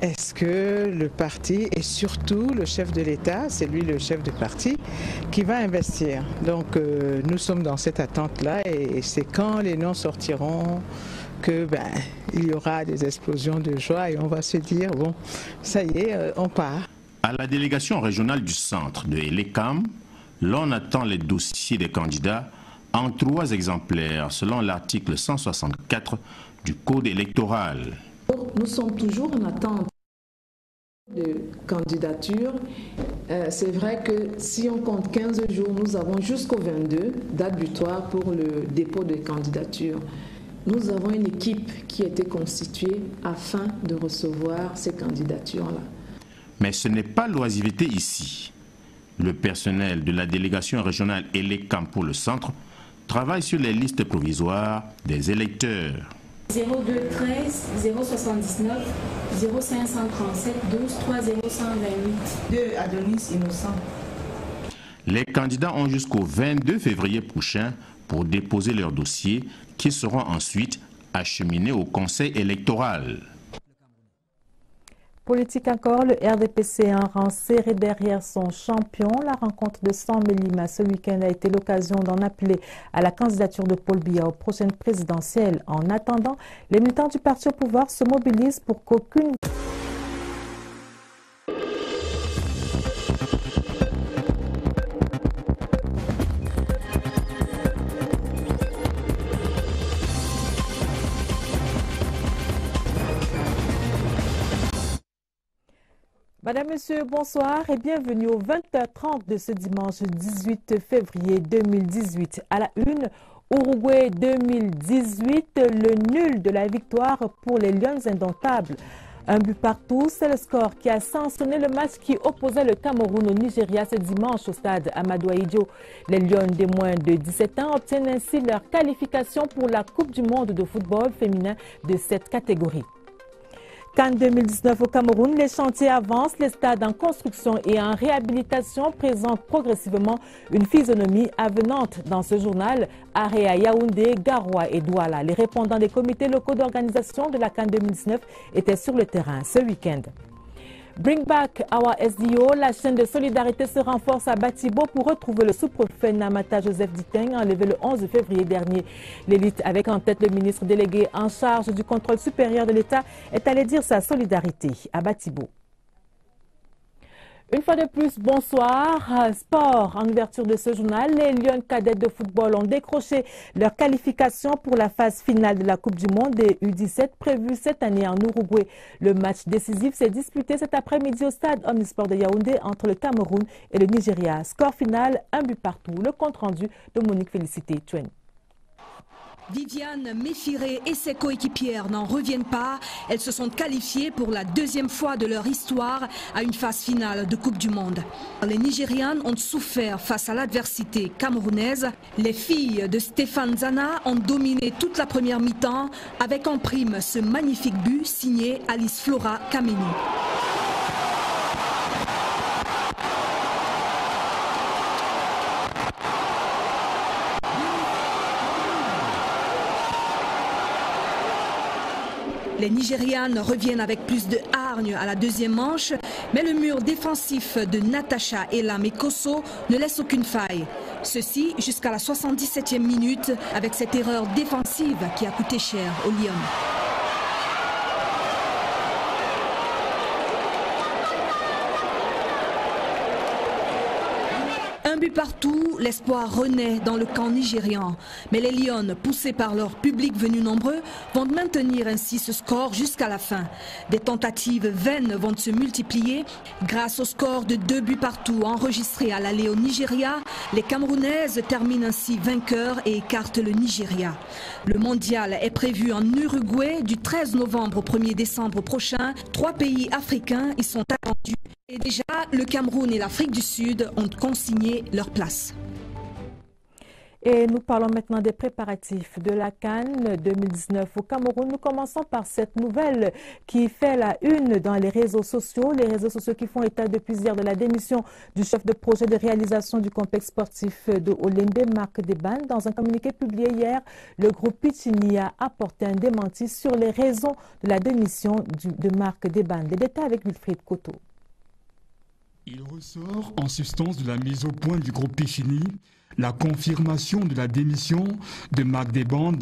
Est-ce que le parti et surtout le chef de l'État, c'est lui le chef de parti, qui va investir? Donc nous sommes dans cette attente-là et c'est quand les noms sortiront que il y aura des explosions de joie et on va se dire, bon, ça y est, on part. À la délégation régionale du centre de l'ECAM, l'on attend les dossiers des candidats en 3 exemplaires selon l'article 164 du Code électoral. Nous sommes toujours en attente de candidature. C'est vrai que si on compte 15 jours, nous avons jusqu'au 22, date butoir pour le dépôt de candidature. Nous avons une équipe qui a été constituée afin de recevoir ces candidatures-là. Mais ce n'est pas l'oisiveté ici. Le personnel de la délégation régionale et l'ECAM pour le centre travaille sur les listes provisoires des électeurs. 0213 079 0537 12 30128 2 Adonis Innocent. Les candidats ont jusqu'au 22 février prochain pour déposer leurs dossiers qui seront ensuite acheminés au conseil électoral. Politique encore, le RDPC a un rang serré derrière son champion. La rencontre de Samélima ce week-end a été l'occasion d'en appeler à la candidature de Paul Biya aux prochaines présidentielles. En attendant, les militants du parti au pouvoir se mobilisent pour qu'aucune... Madame, Monsieur, bonsoir et bienvenue au 20h30 de ce dimanche 18 février 2018. À la une, Uruguay 2018, le nul de la victoire pour les Lions indomptables. Un but partout, c'est le score qui a sanctionné le match qui opposait le Cameroun au Nigeria ce dimanche au stade Amadou Ahidjo. Les Lions des moins de 17 ans obtiennent ainsi leur qualification pour la Coupe du monde de football féminin de cette catégorie. CAN 2019 au Cameroun, les chantiers avancent, les stades en construction et en réhabilitation présentent progressivement une physionomie avenante. Dans ce journal, arrêt à Yaoundé, Garoua et Douala. Les répondants des comités locaux d'organisation de la CAN 2019 étaient sur le terrain ce week-end. Bring Back Our SDO, la chaîne de solidarité se renforce à Batibo pour retrouver le sous-préfet Namata Joseph Diteng, enlevé le 11 février dernier. L'élite, avec en tête le ministre délégué en charge du contrôle supérieur de l'État, est allé dire sa solidarité à Batibo. Une fois de plus, bonsoir. Sport, en ouverture de ce journal, les Lions cadettes de football ont décroché leur qualification pour la phase finale de la Coupe du Monde des U17 prévue cette année en Uruguay. Le match décisif s'est disputé cet après-midi au stade Omnisport de Yaoundé entre le Cameroun et le Nigeria. Score final, 1 but partout. Le compte rendu de Monique Félicité Tuen. Viviane Méfiré et ses coéquipières n'en reviennent pas. Elles se sont qualifiées pour la 2e fois de leur histoire à une phase finale de Coupe du Monde. Les Nigérianes ont souffert face à l'adversité camerounaise. Les filles de Stéphane Zana ont dominé toute la première mi-temps avec en prime ce magnifique but signé Alice Flora Kameni. Les Nigérianes reviennent avec plus de hargne à la deuxième manche, mais le mur défensif de Natasha Elamekoso ne laisse aucune faille. Ceci jusqu'à la 77e minute avec cette erreur défensive qui a coûté cher aux Lions. Un but partout, l'espoir renaît dans le camp nigérian. Mais les Lions, poussés par leur public venu nombreux, vont maintenir ainsi ce score jusqu'à la fin. Des tentatives vaines vont se multiplier. Grâce au score de 2 buts partout enregistré à l'aller au Nigeria, les Camerounaises terminent ainsi vainqueurs et écartent le Nigeria. Le mondial est prévu en Uruguay du 13 novembre au 1er décembre prochain. 3 pays africains y sont attendus. Et déjà, le Cameroun et l'Afrique du Sud ont consigné leur place. Et nous parlons maintenant des préparatifs de la CAN 2019 au Cameroun. Nous commençons par cette nouvelle qui fait la une dans les réseaux sociaux qui font état depuis hier de la démission du chef de projet de réalisation du complexe sportif de Olembe, Marc Deban. Dans un communiqué publié hier, le groupe Pichini a apporté un démenti sur les raisons de la démission de Marc Deban. Les détails avec Wilfried Koto. Il ressort en substance de la mise au point du groupe Pichini la confirmation de la démission de Marc Deban,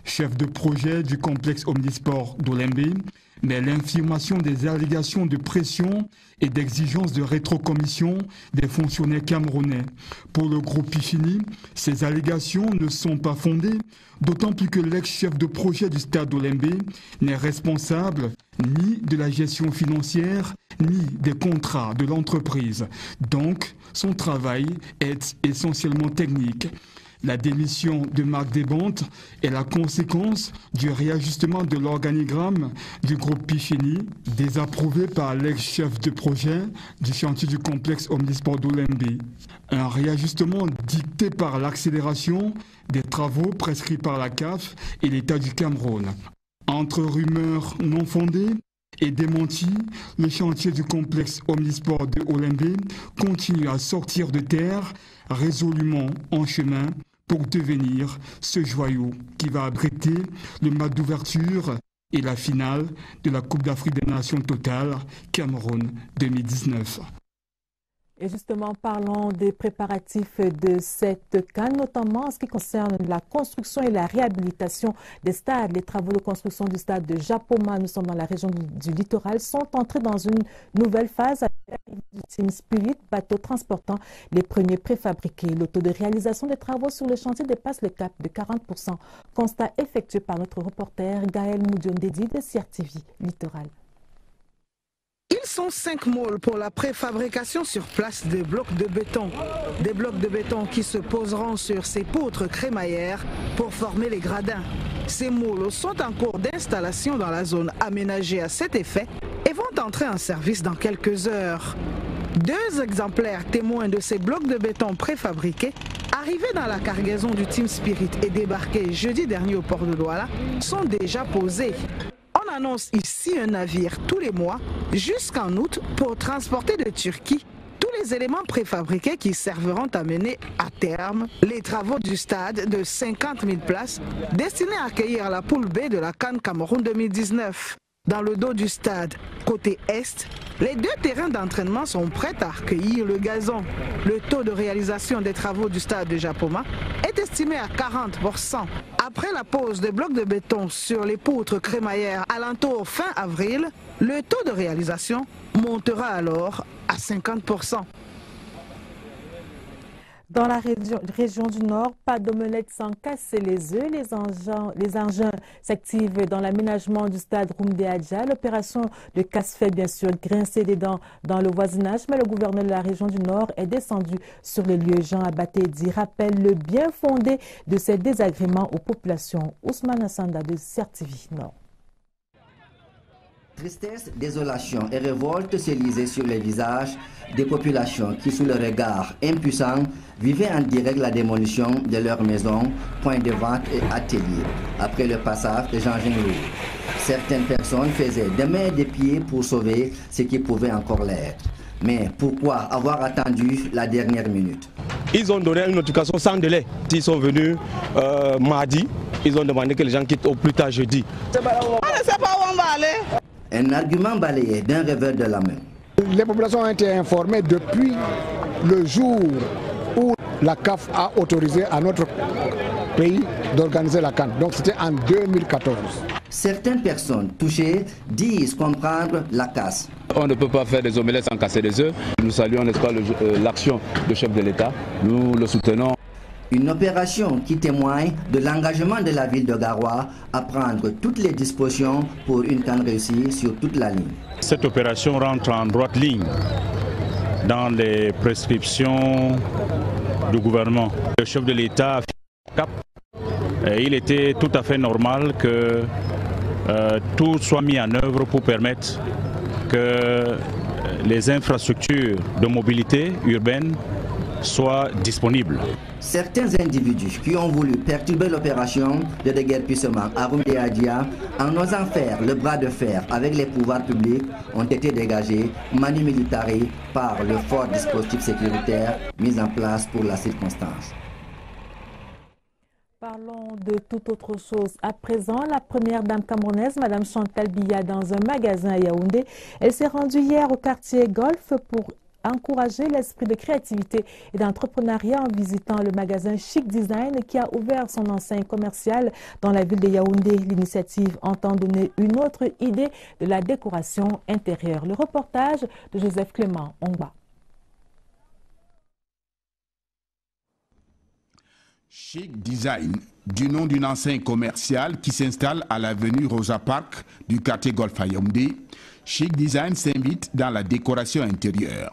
chef de projet du complexe omnisport d'Olembe, mais l'infirmation des allégations de pression et d'exigence de rétrocommission des fonctionnaires camerounais. Pour le groupe Pichini, ces allégations ne sont pas fondées, d'autant plus que l'ex-chef de projet du stade d'Olembe n'est responsable ni de la gestion financière, ni des contrats de l'entreprise. Donc, son travail est essentiellement technique. La démission de Marc Deban est la conséquence du réajustement de l'organigramme du groupe Pichini, désapprouvé par l'ex-chef de projet du chantier du complexe omnisport d'Olembe. Un réajustement dicté par l'accélération des travaux prescrits par la CAF et l'État du Cameroun. Entre rumeurs non fondées et démenties, le chantier du complexe omnisport de Olembe continue à sortir de terre, résolument en chemin pour devenir ce joyau qui va abriter le match d'ouverture et la finale de la Coupe d'Afrique des Nations Totale Cameroun 2019. Et justement, parlons des préparatifs de cette CAN, notamment en ce qui concerne la construction et la réhabilitation des stades. Les travaux de construction du stade de Japoma, nous sommes dans la région du littoral, sont entrés dans une nouvelle phase avec l'arrivée du Team Spirit, bateau transportant les premiers préfabriqués. Le taux de réalisation des travaux sur le chantier dépasse le cap de 40%. Constat effectué par notre reporter Gaël Moudion-Dedi de CRTV Littoral. Ils sont 5 môles pour la préfabrication sur place des blocs de béton. Des blocs de béton qui se poseront sur ces poutres crémaillères pour former les gradins. Ces môles sont en cours d'installation dans la zone aménagée à cet effet et vont entrer en service dans quelques heures. 2 exemplaires témoins de ces blocs de béton préfabriqués, arrivés dans la cargaison du Team Spirit et débarqués jeudi dernier au port de Douala, sont déjà posés. On annonce ici un navire tous les mois jusqu'en août pour transporter de Turquie tous les éléments préfabriqués qui serviront à mener à terme les travaux du stade de 50 000 places destiné à accueillir la poule B de la CAN Cameroun 2019. Dans le dos du stade, côté est, les 2 terrains d'entraînement sont prêts à accueillir le gazon. Le taux de réalisation des travaux du stade de Japoma est estimé à 40%. Après la pose des blocs de béton sur les poutres crémaillères alentour fin avril, le taux de réalisation montera alors à 50%. Dans la région du Nord, pas d'omelette sans casser les œufs. Les engins s'activent dans l'aménagement du stade Roumdé Adja. L'opération de casse fait bien sûr grincer des dents dans le voisinage, mais le gouverneur de la région du Nord est descendu sur les lieux. Jean Abatédi rappelle le bien fondé de ces désagréments aux populations. Ousmane Assanda de CRTV Nord. Tristesse, désolation et révolte se lisaient sur les visages des populations qui, sous le regard impuissant, vivaient en direct la démolition de leurs maisons, points de vente et ateliers, après le passage des engins lourds. Certaines personnes faisaient des mains et des pieds pour sauver ce qui pouvait encore l'être. Mais pourquoi avoir attendu la dernière minute? Ils ont donné une notification sans délai. Ils sont venus mardi Ils ont demandé que les gens quittent au plus tard jeudi. On ne sait pas où on va aller. Un argument balayé d'un revers de la main. Les populations ont été informées depuis le jour où la CAF a autorisé à notre pays d'organiser la CAN. Donc c'était en 2014. Certaines personnes touchées disent comprendre la casse. On ne peut pas faire des omelettes sans casser des œufs. Nous saluons, n'est-ce pas, l'action du chef de l'État. Nous le soutenons. Une opération qui témoigne de l'engagement de la ville de Garoua à prendre toutes les dispositions pour une CAN réussie sur toute la ligne. Cette opération rentre en droite ligne dans les prescriptions du gouvernement. Le chef de l'État a fait cap. Et il était tout à fait normal que tout soit mis en œuvre pour permettre que les infrastructures de mobilité urbaine soient disponibles. Certains individus qui ont voulu perturber l'opération de déguerpissement à Rumdeadia en osant faire le bras de fer avec les pouvoirs publics ont été dégagés manu militari par le fort dispositif sécuritaire mis en place pour la circonstance. Parlons de toute autre chose. À présent, la première dame camerounaise, Mme Chantal Biya, dans un magasin à Yaoundé. Elle s'est rendue hier au quartier Golf pour encourager l'esprit de créativité et d'entrepreneuriat en visitant le magasin Chic Design qui a ouvert son enseigne commerciale dans la ville de Yaoundé. L'initiative entend donner une autre idée de la décoration intérieure. Le reportage de Joseph Clément Ongba. Chic Design, du nom d'une enseigne commerciale qui s'installe à l'avenue Rosa Park du quartier Golf à Yaoundé, Chic Design s'invite dans la décoration intérieure.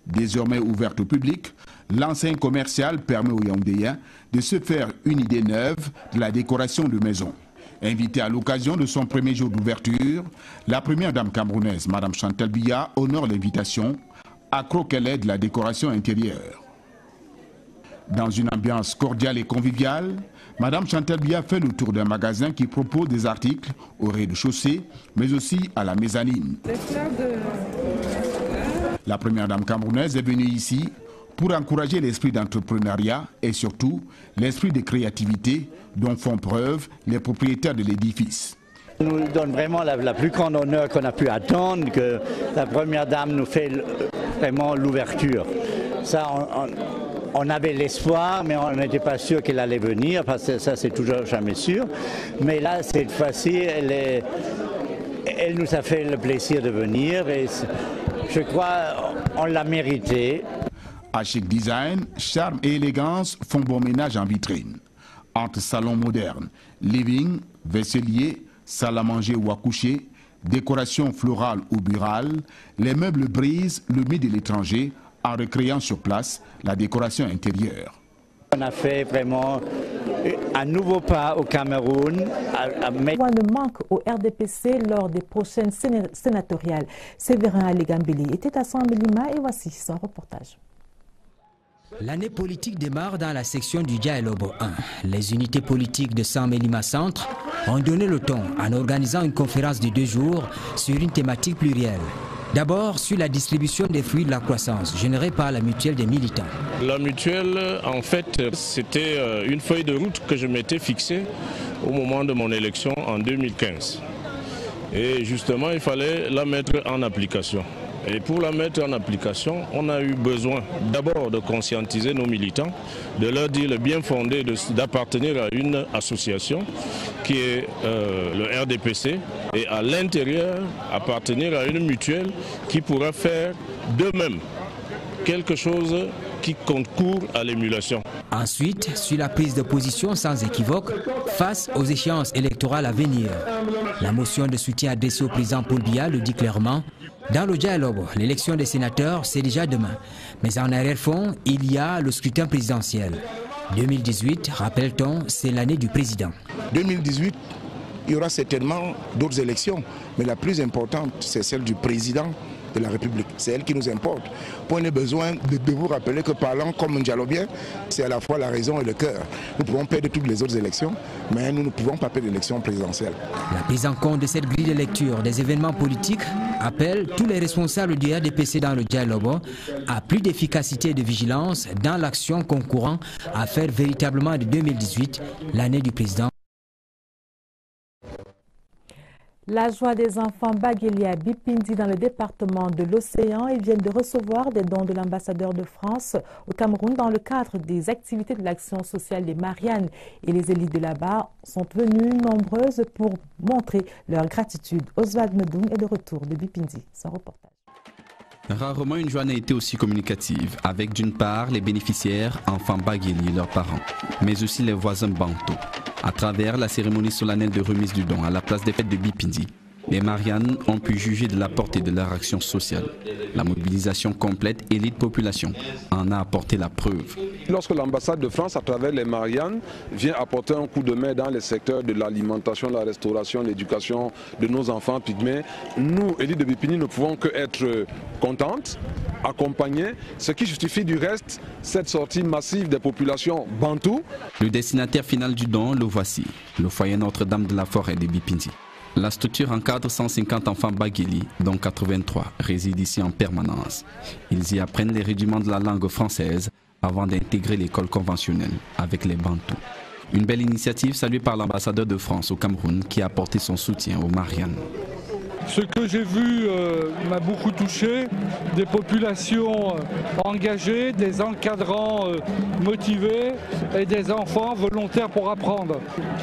Désormais ouverte au public, l'enseigne commerciale permet aux Yaoundéens de se faire une idée neuve de la décoration de maison. Invitée à l'occasion de son premier jour d'ouverture, la première dame camerounaise, Mme Chantal Biya, honore l'invitation, accro qu'elle est de la décoration intérieure. Dans une ambiance cordiale et conviviale, Mme Chantal Biya fait le tour d'un magasin qui propose des articles au rez-de-chaussée, mais aussi à la mezzanine. La première dame camerounaise est venue ici pour encourager l'esprit d'entrepreneuriat et surtout l'esprit de créativité dont font preuve les propriétaires de l'édifice. Ça nous donne vraiment la plus grande honneur qu'on a pu attendre, que la première dame nous fait vraiment l'ouverture. Ça, on avait l'espoir, mais on n'était pas sûr qu'elle allait venir, parce que ça, c'est toujours jamais sûr. Mais là, cette fois-ci, elle nous a fait le plaisir de venir et je crois qu'on l'a mérité. À Chic Design, charme et élégance font bon ménage en vitrine. Entre salon moderne, living, vaisselier, salle à manger ou à coucher, décoration florale ou burale, les meubles brisent le mythe de l'étranger en recréant sur place la décoration intérieure. On a fait vraiment un nouveau pas au Cameroun. Voix ne manque au RDPC lors des prochaines sénatoriales. Séverin Alegambeli était à Sambelima et voici son reportage. L'année politique démarre dans la section du Dialobo 1. Les unités politiques de Sambelima Centre ont donné le ton en organisant une conférence de 2 jours sur une thématique plurielle. D'abord, sur la distribution des fruits de la croissance, générée par la mutuelle des militants. La mutuelle, en fait, c'était une feuille de route que je m'étais fixée au moment de mon élection en 2015. Et justement, il fallait la mettre en application. Et pour la mettre en application, on a eu besoin d'abord de conscientiser nos militants, de leur dire le bien fondé d'appartenir à une association qui est le RDPC et à l'intérieur appartenir à une mutuelle qui pourra faire d'eux-mêmes quelque chose qui concourt à l'émulation. Ensuite, sur la prise de position sans équivoque face aux échéances électorales à venir. La motion de soutien adressée au président Paul Biya le dit clairement. Dans le dialogue, l'élection des sénateurs, c'est déjà demain. Mais en arrière-fond, il y a le scrutin présidentiel. 2018, rappelle-t-on, c'est l'année du président. 2018, il y aura certainement d'autres élections, mais la plus importante, c'est celle du président de la République. C'est elle qui nous importe. Prenez besoin de vous rappeler que parlant comme un dialobien, c'est à la fois la raison et le cœur. Nous pouvons perdre toutes les autres élections, mais nous ne pouvons pas perdre l'élection présidentielle. La prise en compte de cette grille de lecture des événements politiques appelle tous les responsables du RDPC dans le dialogue à plus d'efficacité et de vigilance dans l'action concourant à faire véritablement de 2018 l'année du président. La joie des enfants Bagueli à Bipindi dans le département de l'Océan. Ils viennent de recevoir des dons de l'ambassadeur de France au Cameroun dans le cadre des activités de l'action sociale des Mariannes. Et les élites de là-bas sont venues nombreuses pour montrer leur gratitude. Oswald Medoun est de retour de Bipindi. Son reportage. Rarement une joie n'a été aussi communicative, avec d'une part les bénéficiaires, enfants Bagueli et leurs parents, mais aussi les voisins Bantou. À travers la cérémonie solennelle de remise du don à la place des fêtes de Bipindi, les Mariannes ont pu juger de la portée de leur action sociale. La mobilisation complète élite population en a apporté la preuve. Lorsque l'ambassade de France, à travers les Mariannes, vient apporter un coup de main dans les secteurs de l'alimentation, la restauration, l'éducation de nos enfants pygmées, nous, élites de Bipindi, ne pouvons que être contentes, accompagnées, ce qui justifie du reste cette sortie massive des populations bantoues. Le destinataire final du don, le voici, le foyer Notre-Dame de la Forêt de Bipindi. La structure encadre 150 enfants Bagueli, dont 83 résident ici en permanence. Ils y apprennent les rudiments de la langue française avant d'intégrer l'école conventionnelle avec les Bantous. Une belle initiative saluée par l'ambassadeur de France au Cameroun qui a apporté son soutien aux Mariannes. Ce que j'ai vu m'a beaucoup touché, des populations engagées, des encadrants motivés et des enfants volontaires pour apprendre.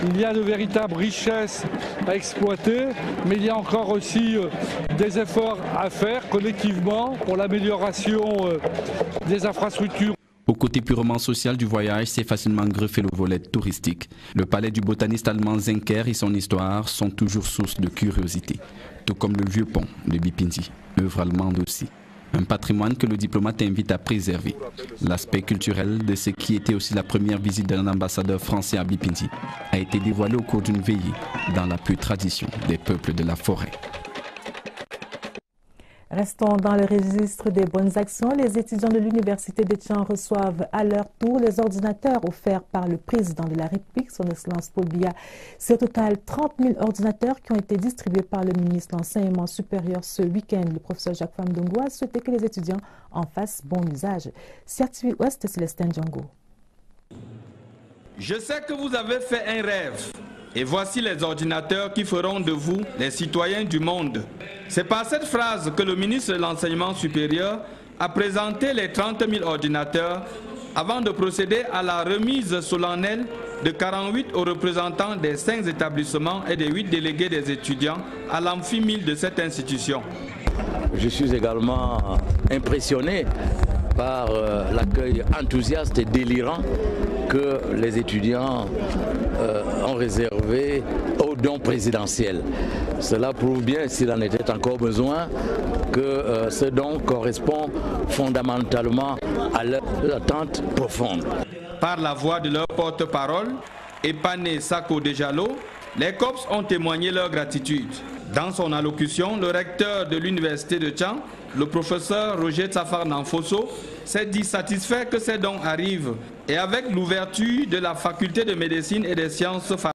Il y a de véritables richesses à exploiter, mais il y a encore aussi des efforts à faire collectivement pour l'amélioration des infrastructures. Au côté purement social du voyage, c'est facilement greffé le volet touristique. Le palais du botaniste allemand Zenker et son histoire sont toujours source de curiosité, tout comme le vieux pont de Bipindi, œuvre allemande aussi. Un patrimoine que le diplomate invite à préserver. L'aspect culturel de ce qui était aussi la première visite d'un ambassadeur français à Bipindi a été dévoilé au cours d'une veillée dans la pure tradition des peuples de la forêt. Restons dans le registre des bonnes actions. Les étudiants de l'Université de Tchang reçoivent à leur tour les ordinateurs offerts par le président de la République, son Excellence Paul Biya. C'est au total 30 000 ordinateurs qui ont été distribués par le ministre de l'Enseignement supérieur ce week-end. Le professeur Jacques Famdongo a souhaité que les étudiants en fassent bon usage. Sierra Ouest, Célestin Django. Je sais que vous avez fait un rêve. Et voici les ordinateurs qui feront de vous les citoyens du monde. C'est par cette phrase que le ministre de l'Enseignement supérieur a présenté les 30 000 ordinateurs avant de procéder à la remise solennelle de 48 aux représentants des 5 établissements et des 8 délégués des étudiants à l'amphi 1000 de cette institution. Je suis également impressionné par l'accueil enthousiaste et délirant que les étudiants ont réservé aux dons présidentiels. Cela prouve bien, s'il en était encore besoin, que ce don correspond fondamentalement à leur attente profonde. Par la voix de leur porte-parole, Epane Sako Dejalo, les COPS ont témoigné leur gratitude. Dans son allocution, le recteur de l'université de Tchang, le professeur Roger Tsafar Nanfoso, s'est dit satisfait que ces dons arrivent et avec l'ouverture de la faculté de médecine et des sciences